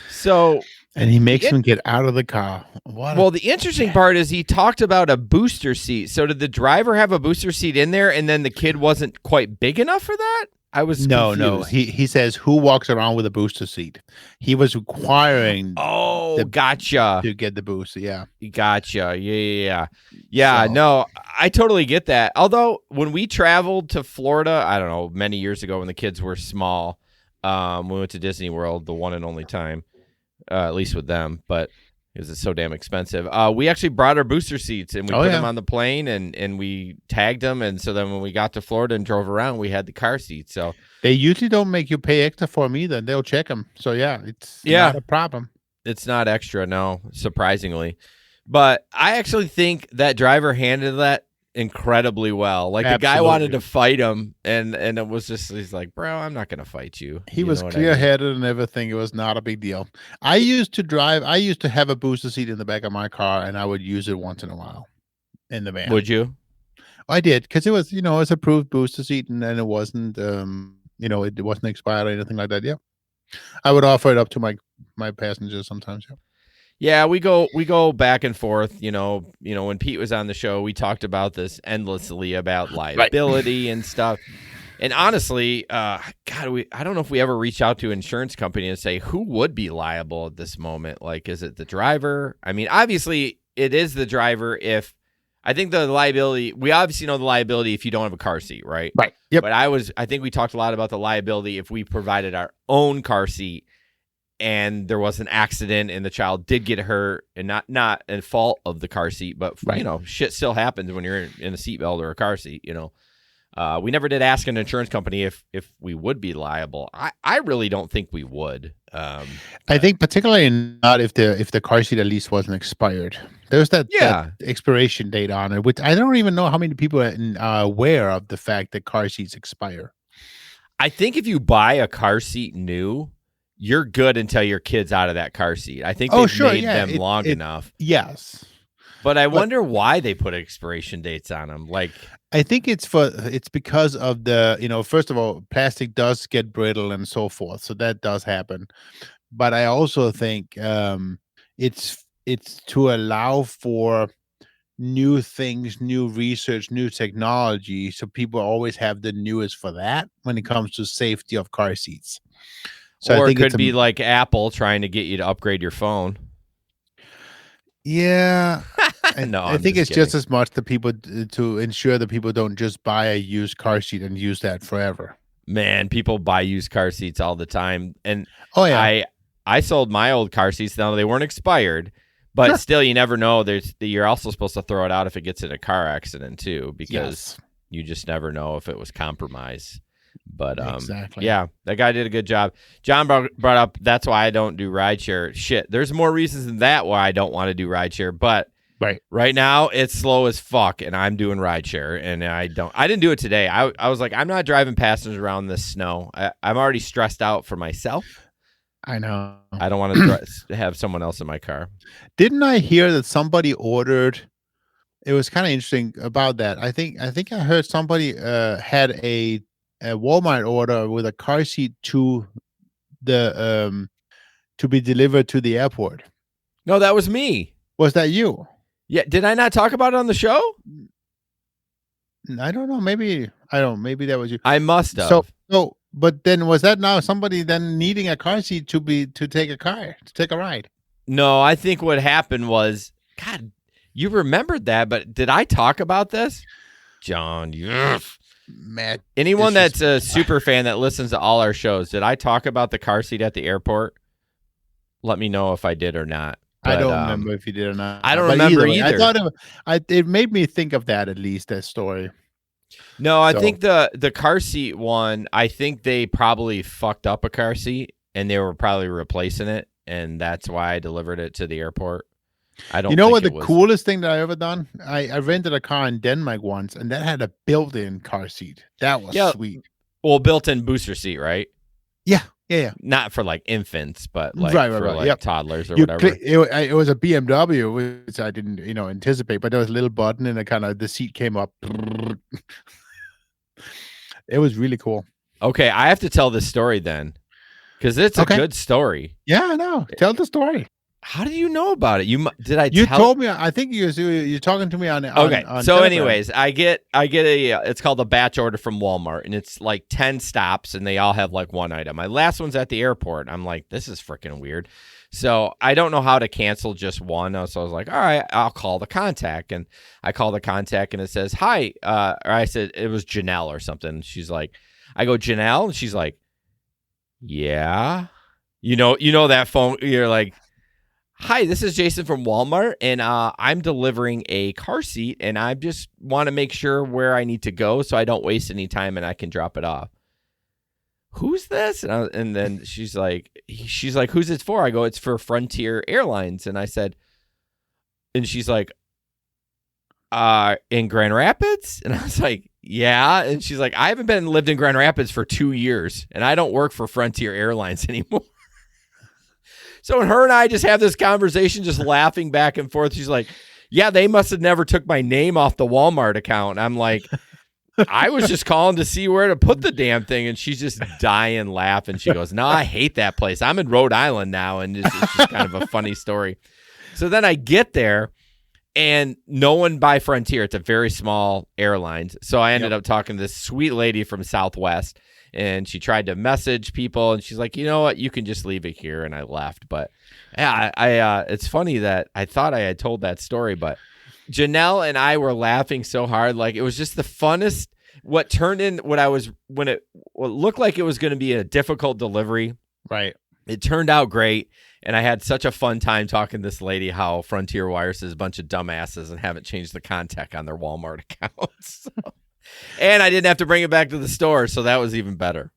So, and he makes him get out of the car. Well, the interesting part is he talked about a booster seat. So did the driver have a booster seat in there and then the kid wasn't quite big enough for that? I was No. confused. He says who walks around with a booster seat. He was requiring Gotcha. to get the booster. Yeah. Gotcha. Yeah. So. No, I totally get that. Although when we traveled to Florida, I don't know, many years ago when the kids were small, we went to Disney World, the one and only time, at least with them, but because it's so damn expensive. We actually brought our booster seats and we put them on the plane and we tagged them. And so then when we got to Florida and drove around, we had the car seats. So they usually don't make you pay extra for them either. They'll check them. So it's not a problem. It's not extra, no, surprisingly. But I actually think that driver handled that incredibly well. Like the guy wanted to fight him, and it was just, he's like, bro, I'm not gonna fight you. He was clear-headed and everything. It was not a big deal. I used to have a booster seat in the back of my car, and I would use it once in a while in the van. Would you? I did, because it was, it's approved booster seat, and then it wasn't it wasn't expired or anything like that. Yeah, I would offer it up to my passengers sometimes. Yeah, we go back and forth. When Pete was on the show, we talked about this endlessly about liability and stuff. And honestly, I don't know if we ever reached out to an insurance company and say who would be liable at this moment. Like, is it the driver? I mean, obviously, it is the driver. I think the liability, we obviously know the liability if you don't have a car seat, right? Right. Yep. But I think we talked a lot about the liability if we provided our own car seat and there was an accident and the child did get hurt, and not a fault of the car seat, but shit still happens when you're in a seatbelt or a car seat. We never did ask an insurance company if we would be liable. I really don't think we would. I think particularly not if the car seat at least wasn't expired. There's that expiration date on it, which I don't even know how many people are aware of the fact that car seats expire. I think if you buy a car seat new, you're good until your kid's out of that car seat. I think they've made them long enough. Yes. But I wonder why they put expiration dates on them. Like, I think it's because of the, first of all, plastic does get brittle and so forth. So that does happen. But I also think it's to allow for new things, new research, new technology. So people always have the newest for that when it comes to safety of car seats. So or I think it could be like Apple trying to get you to upgrade your phone. Yeah. No, I think it's just as much the people to ensure that people don't just buy a used car seat and use that forever. Man, people buy used car seats all the time. And I sold my old car seats. Now they weren't expired, but still you never know. You're also supposed to throw it out if it gets in a car accident too, because you just never know if it was compromised. But exactly. Yeah, that guy did a good job. John brought up that's why I don't do rideshare. Shit, there's more reasons than that why I don't want to do rideshare. But right now it's slow as fuck, and I'm doing rideshare, and I didn't do it today. I was like, I'm not driving passengers around this snow. I'm already stressed out for myself. I know. I don't want to have someone else in my car. Didn't I hear that somebody ordered? It was kind of interesting about that. I think I heard somebody had a Walmart order with a car seat to the to be delivered to the airport. No, that was me. Was that you? Yeah. Did I not talk about it on the show? I don't know. Maybe that was you. I must have. So, but then was that now somebody then needing a car seat to take a ride? No, I think what happened was, God, you remembered that, but did I talk about this? John, yes. Matt, anyone that's a super fan that listens to all our shows, did I talk about the car seat at the airport? Let me know if I did or not. But, I don't remember if you did or not. I don't remember either. I thought it made me think of that, at least, that story. No, I think the car seat one, I think they probably fucked up a car seat and they were probably replacing it, and that's why I delivered it to the airport. I don't. You know what? Coolest thing that I ever done? I rented a car in Denmark once, and that had a built-in car seat. That was sweet. Well, built-in booster seat, right? Yeah. Not for like infants, but like for toddlers or whatever. It was a BMW, which I didn't, anticipate. But there was a little button, and the seat came up. It was really cool. Okay, I have to tell this story then, because it's a good story. Yeah, I know. Tell the story. How did you know about it? Did I? You tell told me. I think you're talking to me on. Okay. On so, Telegram. anyways, I get a. It's called a batch order from Walmart, and it's like 10 stops, and they all have like one item. My last one's at the airport. I'm like, this is freaking weird. So I don't know how to cancel just one. So I was like, all right, I'll call the contact, and I call the contact, and it says hi. Or I said it was Janelle or something. She's like, I go Janelle, and she's like, yeah, you know that phone. You're like. Hi, this is Jason from Walmart, and I'm delivering a car seat, and I just want to make sure where I need to go so I don't waste any time and I can drop it off. Who's this? And then she's like, who's it for? I go, it's for Frontier Airlines. And I said, and she's like, in Grand Rapids? And I was like, yeah. And she's like, I haven't lived in Grand Rapids for 2 years, and I don't work for Frontier Airlines anymore. So when her and I just have this conversation, just laughing back and forth, she's like, yeah, they must have never took my name off the Walmart account. I'm like, I was just calling to see where to put the damn thing. And she's just dying laughing. She goes, no, I hate that place. I'm in Rhode Island now. And it's just kind of a funny story. So then I get there and no one by Frontier. It's a very small airline. So I ended up talking to this sweet lady from Southwest. And she tried to message people, and she's like, you know what, you can just leave it here. And I left. But yeah, it's funny that I thought I had told that story, but Janelle and I were laughing so hard. Like, it was just the funnest, what looked like it was going to be a difficult delivery. Right. It turned out great. And I had such a fun time talking to this lady how Frontier Wires is a bunch of dumbasses and haven't changed the contact on their Walmart accounts. And I didn't have to bring it back to the store, so that was even better.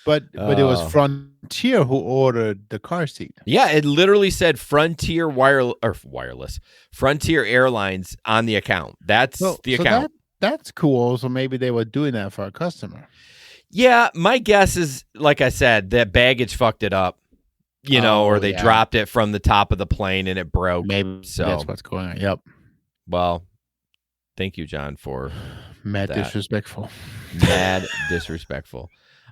But it was Frontier who ordered the car seat. Yeah, it literally said Frontier Frontier Airlines on the account. That's the account. That's cool. So maybe they were doing that for a customer. Yeah, my guess is, like I said, that baggage fucked it up. Or they dropped it from the top of the plane and it broke. Maybe that's what's going on. Yep. Well, thank you, John, for Mad that. disrespectful. Mad disrespectful.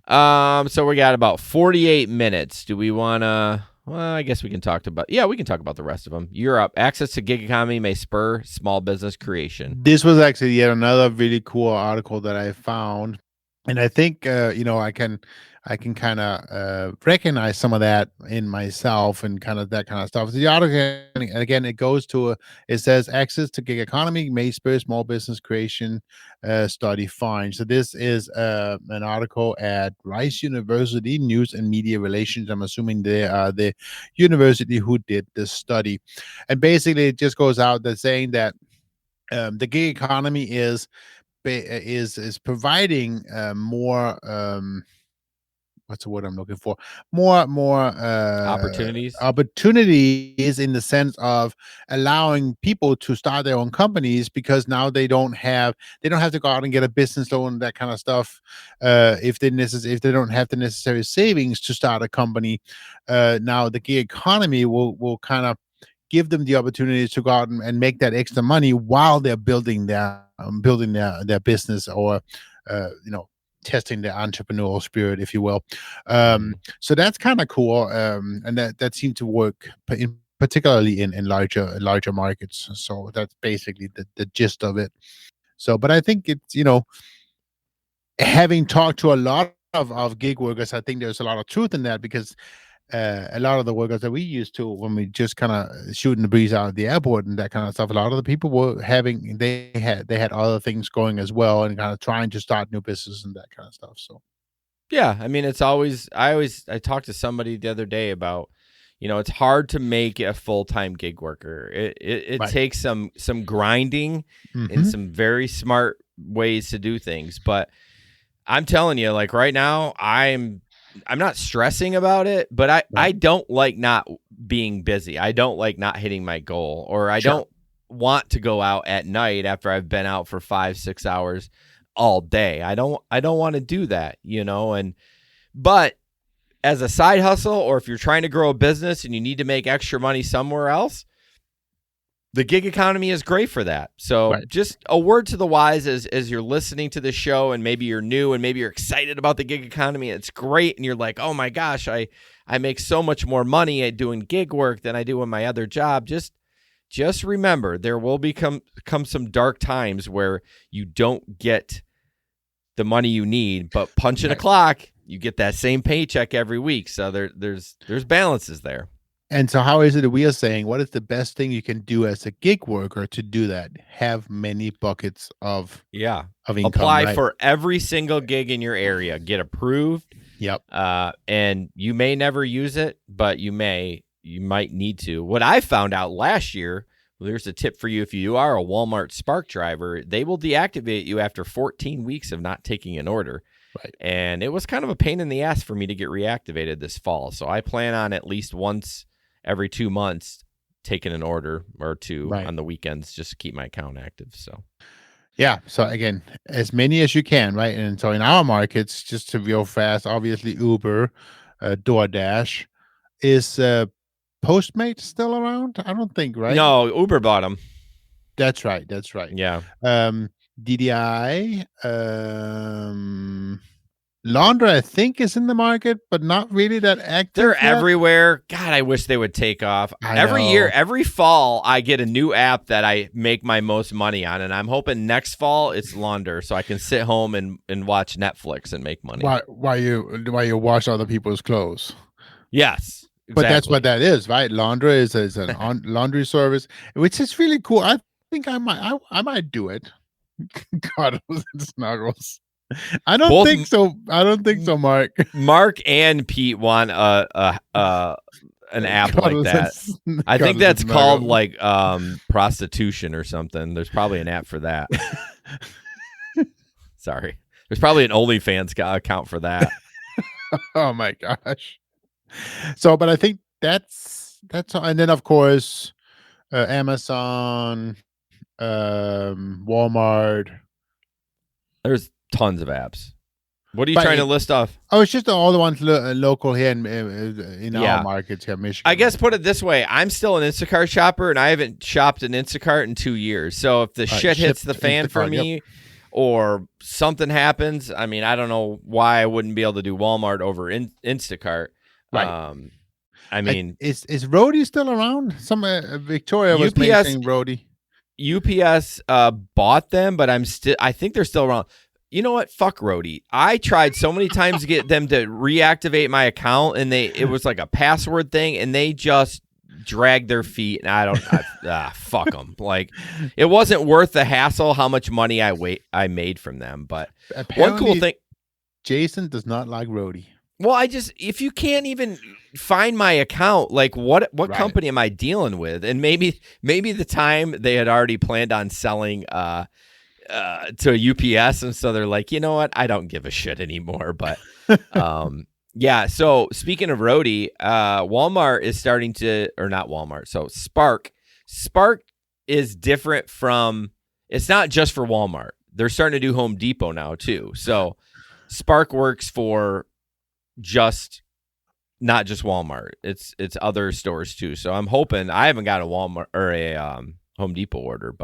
So we got about 48 minutes. Do we want to? Well, I guess we can talk about. Yeah, we can talk about the rest of them. Europe, access to gig economy may spur small business creation. This was actually yet another really cool article that I found, and I think I can kind of recognize some of that in myself and kind of that kind of stuff. The article, again, it says access to gig economy may spur small business creation, study finds. So this is an article at Rice University News and Media Relations. I'm assuming they are the university who did this study. And basically it just goes out there saying that the gig economy is providing more what's the word I'm looking for? More Opportunities in the sense of allowing people to start their own companies, because now they don't have to go out and get a business loan and that kind of stuff. If they don't have the necessary savings to start a company, now the gig economy will kind of give them the opportunity to go out and make that extra money while they're building their business, or testing the entrepreneurial spirit, if you will. So that's kind of cool, and that seemed to work particularly in larger markets. So that's basically the gist of it. So, but I think it's, having talked to a lot of gig workers, I think there's a lot of truth in that, because a lot of the workers that we used to, when we just kind of shooting the breeze out of the airport and that kind of stuff, a lot of the people they had other things going as well, and kind of trying to start new business and that kind of stuff. So yeah, I mean, I talked to somebody the other day about, it's hard to make a full-time gig worker. It right. takes some grinding and some very smart ways to do things. But I'm telling you, like right now, I'm not stressing about it, but I don't like not being busy. I don't like not hitting my goal, or I don't want to go out at night after I've been out for 5-6 hours all day. I don't want to do that, but as a side hustle, or if you're trying to grow a business and you need to make extra money somewhere else, the gig economy is great for that. So Right. just a word to the wise as you're listening to the show, and maybe you're new and maybe you're excited about the gig economy. It's great. And you're like, oh my gosh, I make so much more money at doing gig work than I do in my other job. Just remember, there will come some dark times where you don't get the money you need, but punching a clock, you get that same paycheck every week. So there's balances there. And so how is it that we are saying, what is the best thing you can do as a gig worker to do that? Have many buckets of income. Apply right? for every single gig in your area. Get approved. Yep. And you may never use it, but you might need to. What I found out last year, there's a tip for you. If you are a Walmart Spark driver, they will deactivate you after 14 weeks of not taking an order. Right. And it was kind of a pain in the ass for me to get reactivated this fall. So I plan on at least once every 2 months taking an order or two on the weekends just to keep my account active. So yeah. So again, as many as you can, right? And so in our markets, just to go fast, obviously Uber, DoorDash. Is Postmates still around? I don't think, right? No, Uber bought them. That's right. Yeah. DDI, Laundra, I think, is in the market, but not really that active. They're yet. everywhere. God, I wish they would take off. Every know. year, every fall, I get a new app that I make my most money on, and I'm hoping next fall it's Launder, so I can sit home and watch Netflix and make money. Why you wash other people's clothes? Yes, But that's exactly. what that is, right? Laundry is an laundry service, which is really cool. I think I might do it. Cuddles and snuggles. I don't think so, Mark. Mark and Pete want an app Cuddles like that. and- I think Cuddles that's and called snuggles. like prostitution or something. There's probably an app for that. Sorry. There's probably an OnlyFans account for that. Oh my gosh. So, but I think that's all. And then of course, Amazon, Walmart. There's tons of apps. What are you But trying to list off? Oh, it's just all the ones local here in Yeah. our markets here, Michigan. I guess put it this way. I'm still an Instacart shopper, and I haven't shopped an Instacart in 2 years. So if the shit hits the fan for Instacart, me or something happens, I mean, I don't know why I wouldn't be able to do Walmart over Instacart. Right. I mean, is Rodeo still around? Some Victoria was UPS mentioning Rodeo. UPS bought them, but I think they're still around. You know what? Fuck Roadie. I tried so many times to get them to reactivate my account, and it was like a password thing, and they just dragged their feet, and fuck them. Like, it wasn't worth the hassle how much money I made from them. But one cool thing, Jason does not like Rodeo. well, if you can't even find my account, like what Right. company am I dealing with? And maybe the time they had already planned on selling to a UPS, and so they're like, you know what, I don't give a shit anymore. But yeah. So speaking of Roadie, Walmart is starting to, or not Walmart. So Spark is different from. It's not just for Walmart. They're starting to do Home Depot now too. So Spark works for not just Walmart. It's other stores too. So I'm hoping. I haven't got a Walmart or a Home Depot order,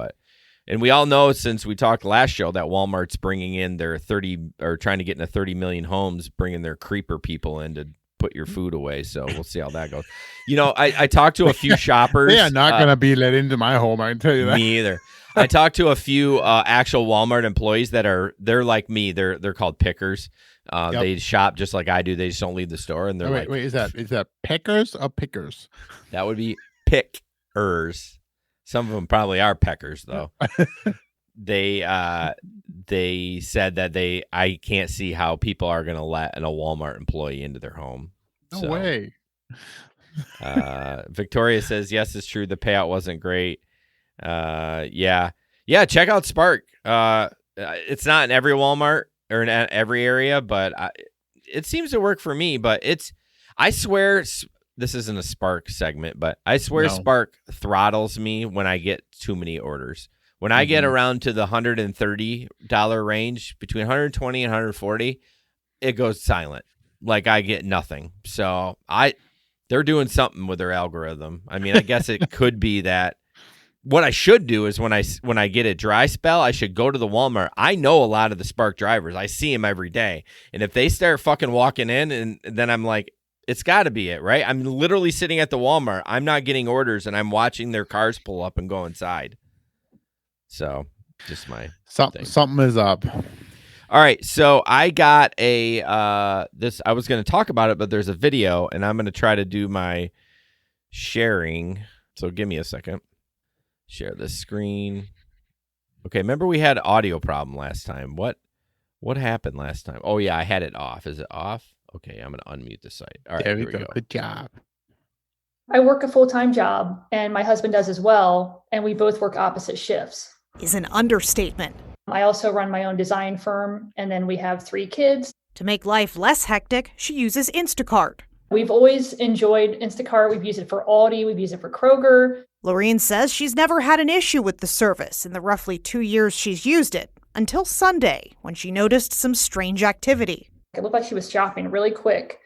and we all know since we talked last show that Walmart's bringing in their 30 or trying to get into 30 million homes, bringing their creeper people in to put your food away. So we'll see how that goes. You know, I talked to a few shoppers. They are not going to be let into my home. I can tell you that. Me either. I talked to a few actual Walmart employees they're like me. They're called pickers. Yep. They shop just like I do. They just don't leave the store, and they're Wait, is that peckers or pickers? that would be pickers. Some of them probably are peckers though. They said that I can't see how people are going to let a Walmart employee into their home. No way. Victoria says yes, it's true. The payout wasn't great. Yeah. Check out Spark. It's not in every Walmart or in every area, but it seems to work for me. But I swear, this isn't a Spark segment, but I swear Spark throttles me when I get too many orders. When I get around to the $130 range, between $120 and $140, it goes silent. Like I get nothing. So they're doing something with their algorithm. I mean, I guess it could be that what I should do is when I get a dry spell, I should go to the Walmart. I know a lot of the Spark drivers. I see them every day. And if they start fucking walking in, and then I'm like, it's got to be it, right? I'm literally sitting at the Walmart. I'm not getting orders, and I'm watching their cars pull up and go inside. So just my thing. Something is up. All right, so I got a this. I was going to talk about it, but there's a video, and I'm going to try to do my sharing. So give me a second. Share this screen. Okay, remember we had audio problem last time. What happened last time? Oh yeah, I had it off. Is it off? Okay, I'm going to unmute the site. All right, There we here we go. go. Good job. I work a full-time job, and my husband does as well, and we both work opposite shifts. Is an understatement. I also run my own design firm, and then we have 3 kids. To make life less hectic, she uses Instacart. We've always enjoyed Instacart. We've used it for Aldi. We've used it for Kroger. Lorene says she's never had an issue with the service in the roughly 2 years she's used it, until Sunday, when she noticed some strange activity. It looked like she was shopping really quick.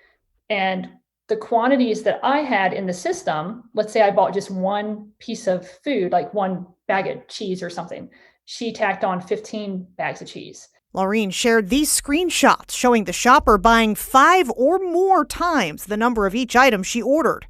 And the quantities that I had in the system, let's say I bought just one piece of food, like one bag of cheese or something, she tacked on 15 bags of cheese. Lorene shared these screenshots showing the shopper buying 5 or more times the number of each item she ordered.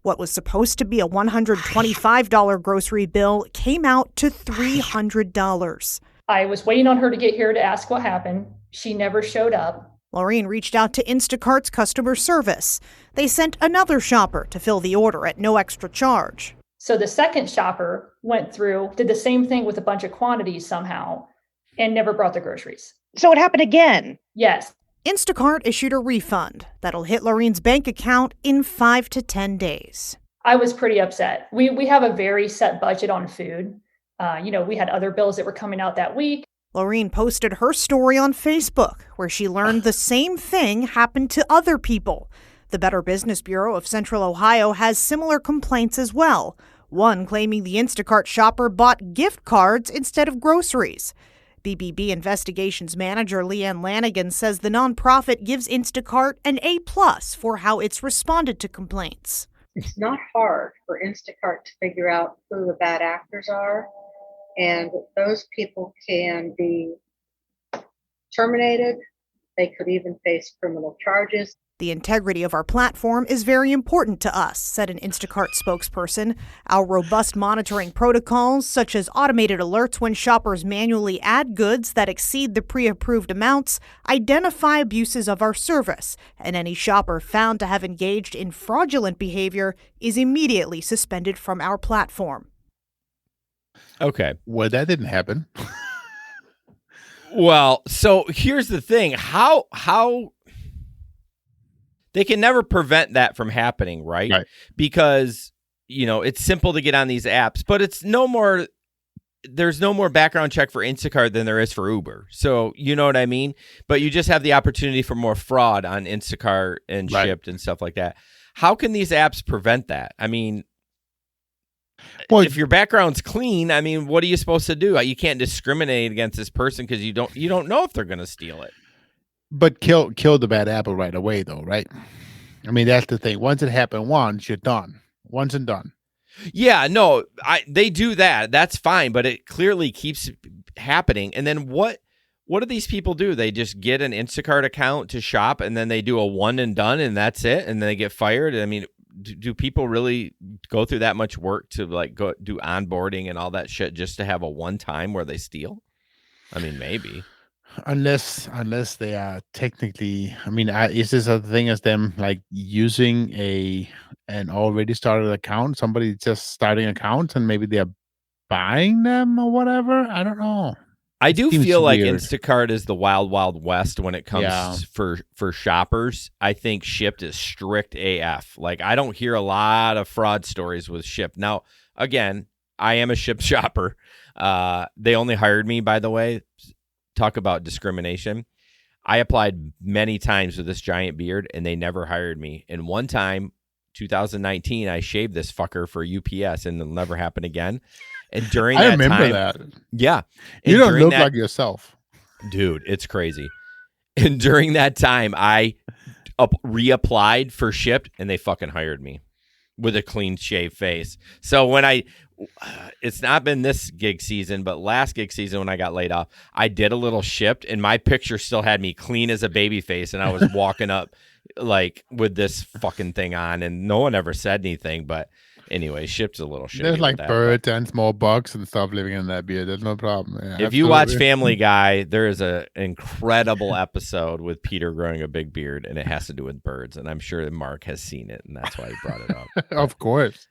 What was supposed to be a $125 grocery bill came out to $300. I was waiting on her to get here to ask what happened. She never showed up. Lorene reached out to Instacart's customer service. They sent another shopper to fill the order at no extra charge. So the second shopper went through, did the same thing with a bunch of quantities somehow, and never brought the groceries. So it happened again? Yes. Instacart issued a refund that'll hit Lorene's bank account in 5 to 10 days. I was pretty upset. We have a very set budget on food. We had other bills that were coming out that week. Lorene posted her story on Facebook, where she learned the same thing happened to other people. The Better Business Bureau of Central Ohio has similar complaints as well, one claiming the Instacart shopper bought gift cards instead of groceries. BBB Investigations Manager Leanne Lanigan says the nonprofit gives Instacart an A+ for how it's responded to complaints. It's not hard for Instacart to figure out who the bad actors are, and those people can be terminated. They could even face criminal charges. The integrity of our platform is very important to us, said an Instacart spokesperson. Our robust monitoring protocols, such as automated alerts when shoppers manually add goods that exceed the pre-approved amounts, identify abuses of our service, and any shopper found to have engaged in fraudulent behavior is immediately suspended from our platform. Okay. Well, that didn't happen. Well, so here's the thing. How they can never prevent that from happening, right? Because, it's simple to get on these apps, but there's no more background check for Instacart than there is for Uber. So, you know what I mean? But you just have the opportunity for more fraud on Instacart and Shipt and stuff like that. How can these apps prevent that? I mean, well, if your background's clean, I mean, what are you supposed to do? You can't discriminate against this person because you don't know if they're going to steal it. But kill the bad apple right away, though, right? I mean, that's the thing. Once it happened once, you're done. Once and done. Yeah, no, they do that. That's fine, but it clearly keeps happening. And then what do these people do? They just get an Instacart account to shop, and then they do a one and done, and that's it, and they get fired? I mean, do people really go through that much work to go do onboarding and all that shit just to have a one time where they steal? I mean, maybe. Unless they are technically, I mean, is this a thing as them using an already started account? Somebody just starting accounts and maybe they're buying them or whatever? I don't know. I do feel like Instacart is the wild, wild west when it comes for shoppers. I think Shipt is strict AF. I don't hear a lot of fraud stories with Shipt. Now, again, I am a Shipt shopper. They only hired me, by the way. Talk about discrimination. I applied many times with this giant beard, and they never hired me. And one time, 2019, I shaved this fucker for UPS, and it'll never happen again. And during that time, I remember that. Yeah. You don't look like yourself. Dude, it's crazy. And during that time, I reapplied for Shipt, and they fucking hired me with a clean shaved face. So when it's not been this gig season, but last gig season when I got laid off, I did a little Shipt, and my picture still had me clean as a baby face, and I was walking up like with this fucking thing on, and no one ever said anything. But anyway, Shipt's a little shitty. There's like that, birds and small bugs and stuff living in that beard. There's no problem. Yeah, if you watch Family Guy, there is an incredible episode with Peter growing a big beard, and it has to do with birds. And I'm sure Mark has seen it, and that's why he brought it up. Of course.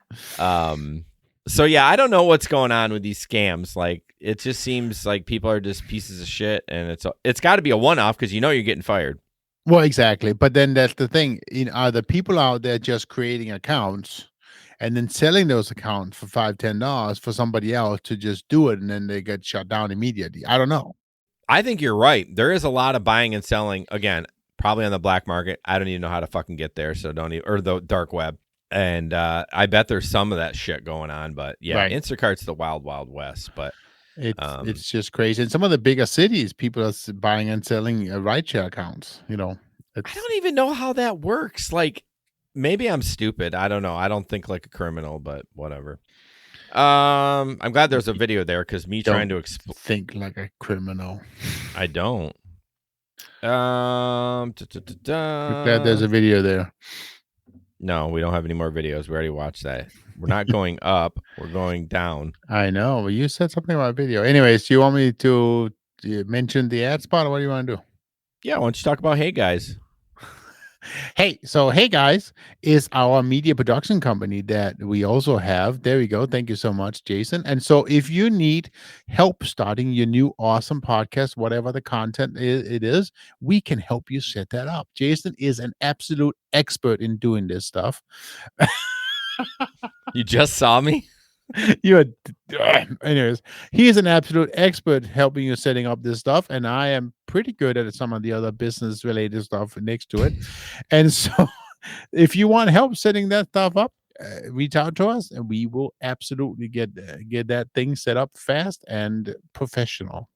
So yeah, I don't know what's going on with these scams. Like, it just seems like people are just pieces of shit, and it's got to be a one-off because you know you're getting fired. Well, exactly. But then that's the thing. Are the people out there just creating accounts and then selling those accounts for $5-10 for somebody else to just do it, and then they get shut down immediately? I don't know. I think you're right. There is a lot of buying and selling, again, probably on the black market. I don't even know how to fucking get there, so or the dark web. And I bet there's some of that shit going on. But yeah, right. Instacart's the wild, wild west. But it's just crazy. In some of the bigger cities, people are buying and selling rideshare accounts. I don't even know how that works. Like, maybe I'm stupid. I don't know. I don't think like a criminal, but whatever. I'm glad there's a video there because me trying to think like a criminal. I don't. I'm glad there's a video there. No, we don't have any more videos. We already watched that. We're not going up. We're going down. I know. You said something about video. Anyways, do you want me to mention the ad spot, or what do you want to do? Yeah, why don't you talk about Hey Guys? Hey Guys is our media production company that we also have. There we go. Thank you so much, Jason. And so if you need help starting your new awesome podcast, whatever the content it is, we can help you set that up. Jason is an absolute expert in doing this stuff. You just saw me? Anyways, he is an absolute expert helping you setting up this stuff, and I am pretty good at some of the other business related stuff next to it. And so if you want help setting that stuff up, reach out to us and we will absolutely get that thing set up fast and professional.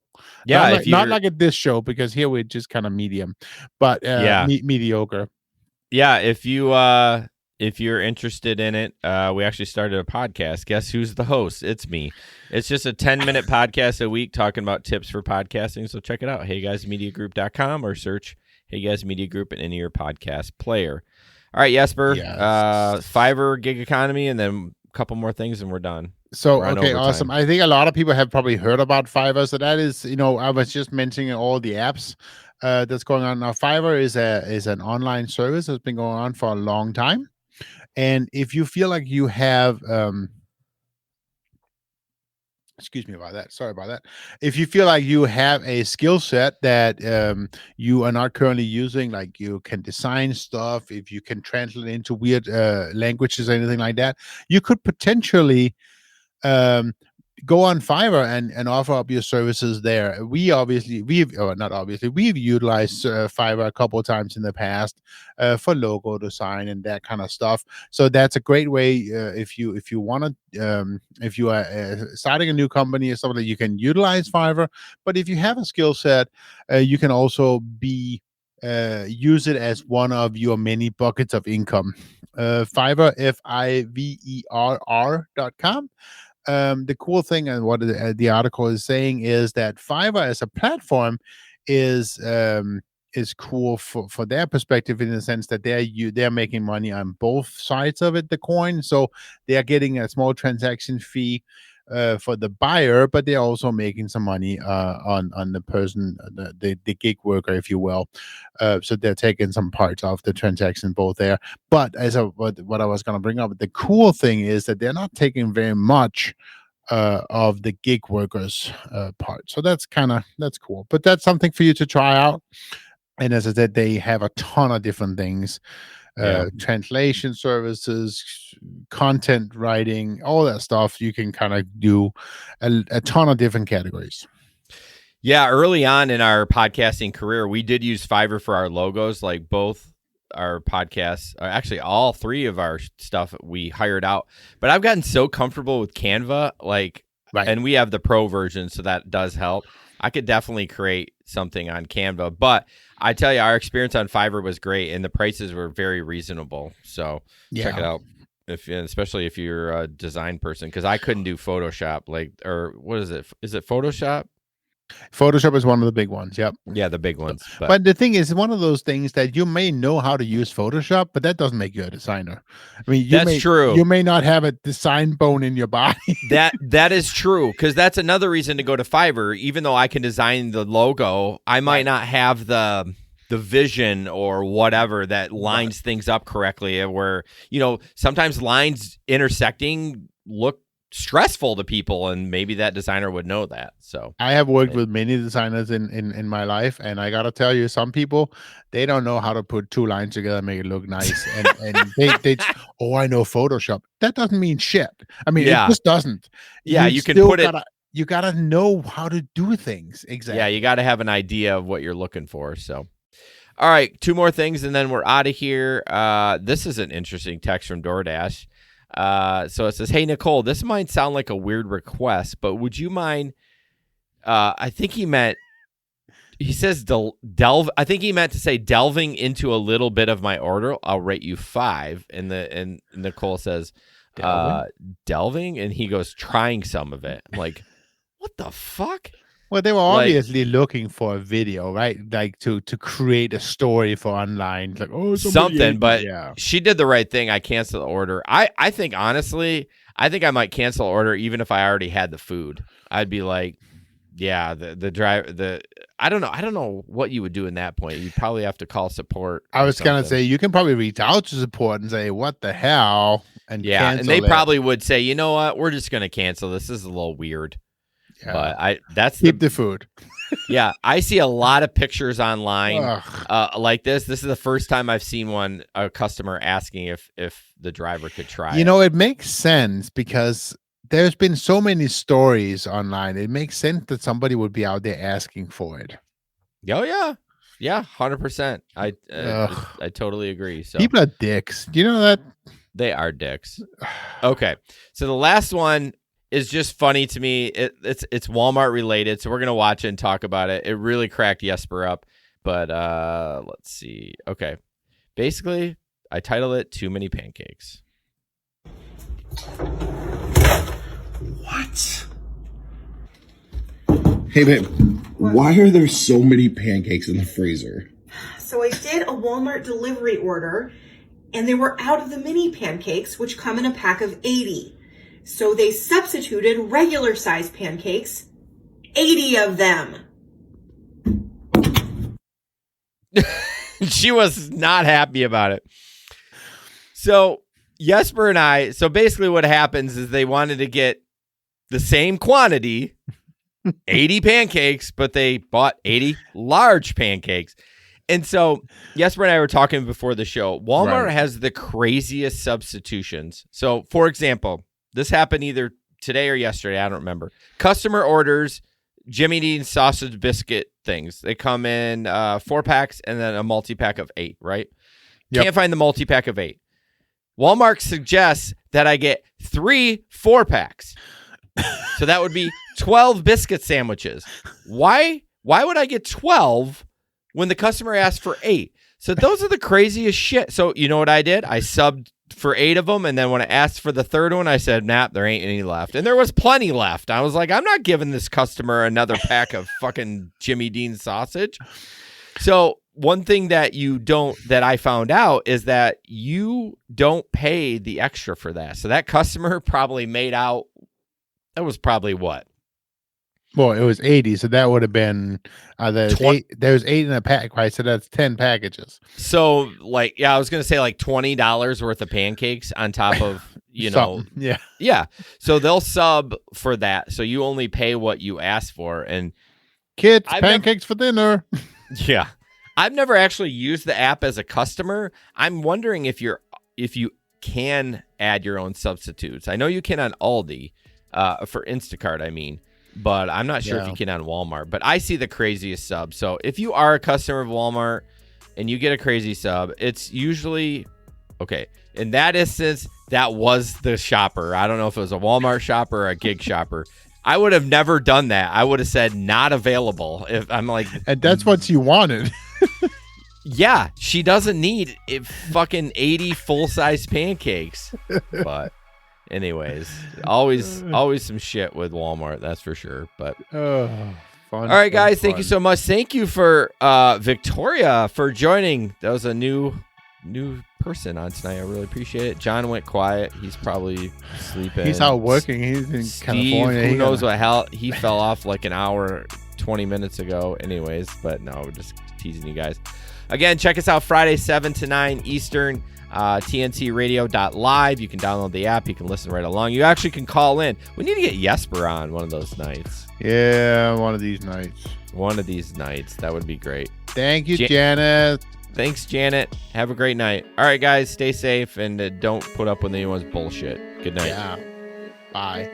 Yeah, not like at this show, because here we're just kind of medium, but mediocre. Yeah, if you're interested in it, we actually started a podcast. Guess who's the host? It's me. It's just a 10-minute podcast a week talking about tips for podcasting. So check it out, heyguysmediagroup.com, or search Hey Guys Media Group in any of your podcast player. All right, Jesper, yes. Fiverr gig economy, and then a couple more things, and we're done. So, okay, awesome. I think a lot of people have probably heard about Fiverr. So that is, I was just mentioning all the apps that's going on now. Fiverr is an online service that's been going on for a long time. And if you feel like you have, excuse me about that. Sorry about that. If you feel like you have a skill set that you are not currently using, like you can design stuff, if you can translate into weird languages or anything like that, you could potentially go on Fiverr and offer up your services there. We've utilized Fiverr a couple of times in the past for logo design and that kind of stuff. So that's a great way if you want to if you are starting a new company or something, you can utilize Fiverr. But if you have a skill set, you can also use it as one of your many buckets of income. Fiverr, Fiverr.com. The cool thing, and what the article is saying, is that Fiverr as a platform is cool for their perspective, in the sense that they're making money on both sides of it, the coin. So they are getting a small transaction fee for the buyer, but they're also making some money on the person, the gig worker, if you will. So they're taking some parts of the transaction both there. But what I was going to bring up, the cool thing is that they're not taking very much of the gig workers part. So that's cool. But that's something for you to try out. And as I said, they have a ton of different things. Translation services, content writing, all that stuff. You can kind of do a ton of different categories. Yeah, early on in our podcasting career, we did use Fiverr for our logos. Like both our podcasts, actually all three of our stuff, we hired out. But I've gotten so comfortable with Canva, and we have the pro version, so that does help. I could definitely create something on Canva, but I tell you, our experience on Fiverr was great, and the prices were very reasonable. So check it out. especially if you're a design person, because I couldn't do Photoshop. Or what is it? Is it Photoshop? Photoshop is one of the big ones. Yep. Yeah, the big ones. But the thing is, one of those things that you may know how to use Photoshop, but that doesn't make you a designer. I mean, that's true. You may not have a design bone in your body. That is true, because that's another reason to go to Fiverr. Even though I can design the logo, I might not have the vision or whatever that lines things up correctly. Where sometimes lines intersecting look stressful to people, and maybe that designer would know that. So I have worked with many designers in my life, and I gotta tell you, some people, they don't know how to put two lines together and make it look nice. And they I know Photoshop. That doesn't mean shit. I mean, it just doesn't. Yeah, you can put it. You gotta know how to do things. Exactly. Yeah, you gotta have an idea of what you're looking for. So, all right, 2 more things, and then we're out of here. This is an interesting text from Doordash. So it says, "Hey, Nicole, this might sound like a weird request, but would you mind?" I think he says delve. I think he meant to say delving into a little bit of my order. I'll rate you 5. And Nicole says, delving, and he goes, trying some of it. I'm like, what the fuck? Well, they were obviously looking for a video, right? Like to create a story for online. Like, something, but she did the right thing. I canceled the order. I think, honestly, I might cancel the order even if I already had the food. I'd be like, yeah, I don't know what you would do in that point. You'd probably have to call support. I was going to say, you can probably reach out to support and say, what the hell? And and they probably would say, you know what? We're just going to cancel this. This is a little weird. Yeah. But keep the food. Yeah, I see a lot of pictures online like this. This is the first time I've seen a customer asking if the driver could try. It makes sense because there's been so many stories online. It makes sense that somebody would be out there asking for it. Oh yeah, 100%. I totally agree. So people are dicks. Do you know that? They are dicks. Okay, so the last one is just funny to me. It's Walmart related, so we're gonna watch it and talk about it. It really cracked Jesper up, but let's see. Okay, basically, I titled it "Too Many Pancakes." What? Hey babe, why are there so many pancakes in the freezer? So I did a Walmart delivery order, and they were out of the mini pancakes, which come in a pack of 80. So they substituted regular size pancakes, 80 of them. She was not happy about it. So Jesper and so basically what happens is they wanted to get the same quantity, 80 pancakes, but they bought 80 large pancakes. And so Jesper and I were talking before the show. Walmart has the craziest substitutions. So, for example, this happened either today or yesterday. I don't remember. Customer orders Jimmy Dean's sausage biscuit things. They come in 4-packs and then a multi-pack of 8, right? Yep. Can't find the multi-pack of 8. Walmart suggests that I get 3 4-packs. So that would be 12 biscuit sandwiches. Why would I get 12 when the customer asked for 8? So those are the craziest shit. So you know what I did? I subbed for 8 of them, and then when I asked for the third one, I said, nah, there ain't any left. And there was plenty left. I was like, I'm not giving this customer another pack of fucking Jimmy Dean sausage. So one thing that I found out is that you don't pay the extra for that. So that customer probably made out, that was probably what? Well, it was 80, so that would have been there's 8 in a pack, right? So that's 10 packages. So, I was gonna say like $20 worth of pancakes on top of yeah. So they'll sub for that. So you only pay what you ask for. And kids, pancakes for dinner. Yeah, I've never actually used the app as a customer. I'm wondering if you can add your own substitutes. I know you can on Aldi, for Instacart, I mean. But I'm not sure if you can on Walmart. But I see the craziest sub. So if you are a customer of Walmart and you get a crazy sub, it's usually okay. In that instance, that was the shopper. I don't know if it was a Walmart shopper or a gig shopper. I would have never done that. I would have said not available. If I'm like, and that's what you wanted. Yeah, she doesn't need fucking 80 full-size pancakes. But anyways, always some shit with Walmart, that's for sure. But fun, all right, guys, thank you so much. Thank you for Victoria for joining. That was a new person on tonight. I really appreciate it. John went quiet. He's probably sleeping. He's out working. He's in California. Who knows what hell? He fell off like an hour, 20 minutes ago. Anyways, but no, we're just teasing you guys. Again, check us out Friday, 7 to 9 Eastern, tntradio.live. You can download the app. You can listen right along. You actually can call in. We need to get Jesper on one of those nights. Yeah, one of these nights. One of these nights. That would be great. Thank you, Janet. Thanks, Janet. Have a great night. All right, guys, stay safe and don't put up with anyone's bullshit. Good night. Yeah. Bye.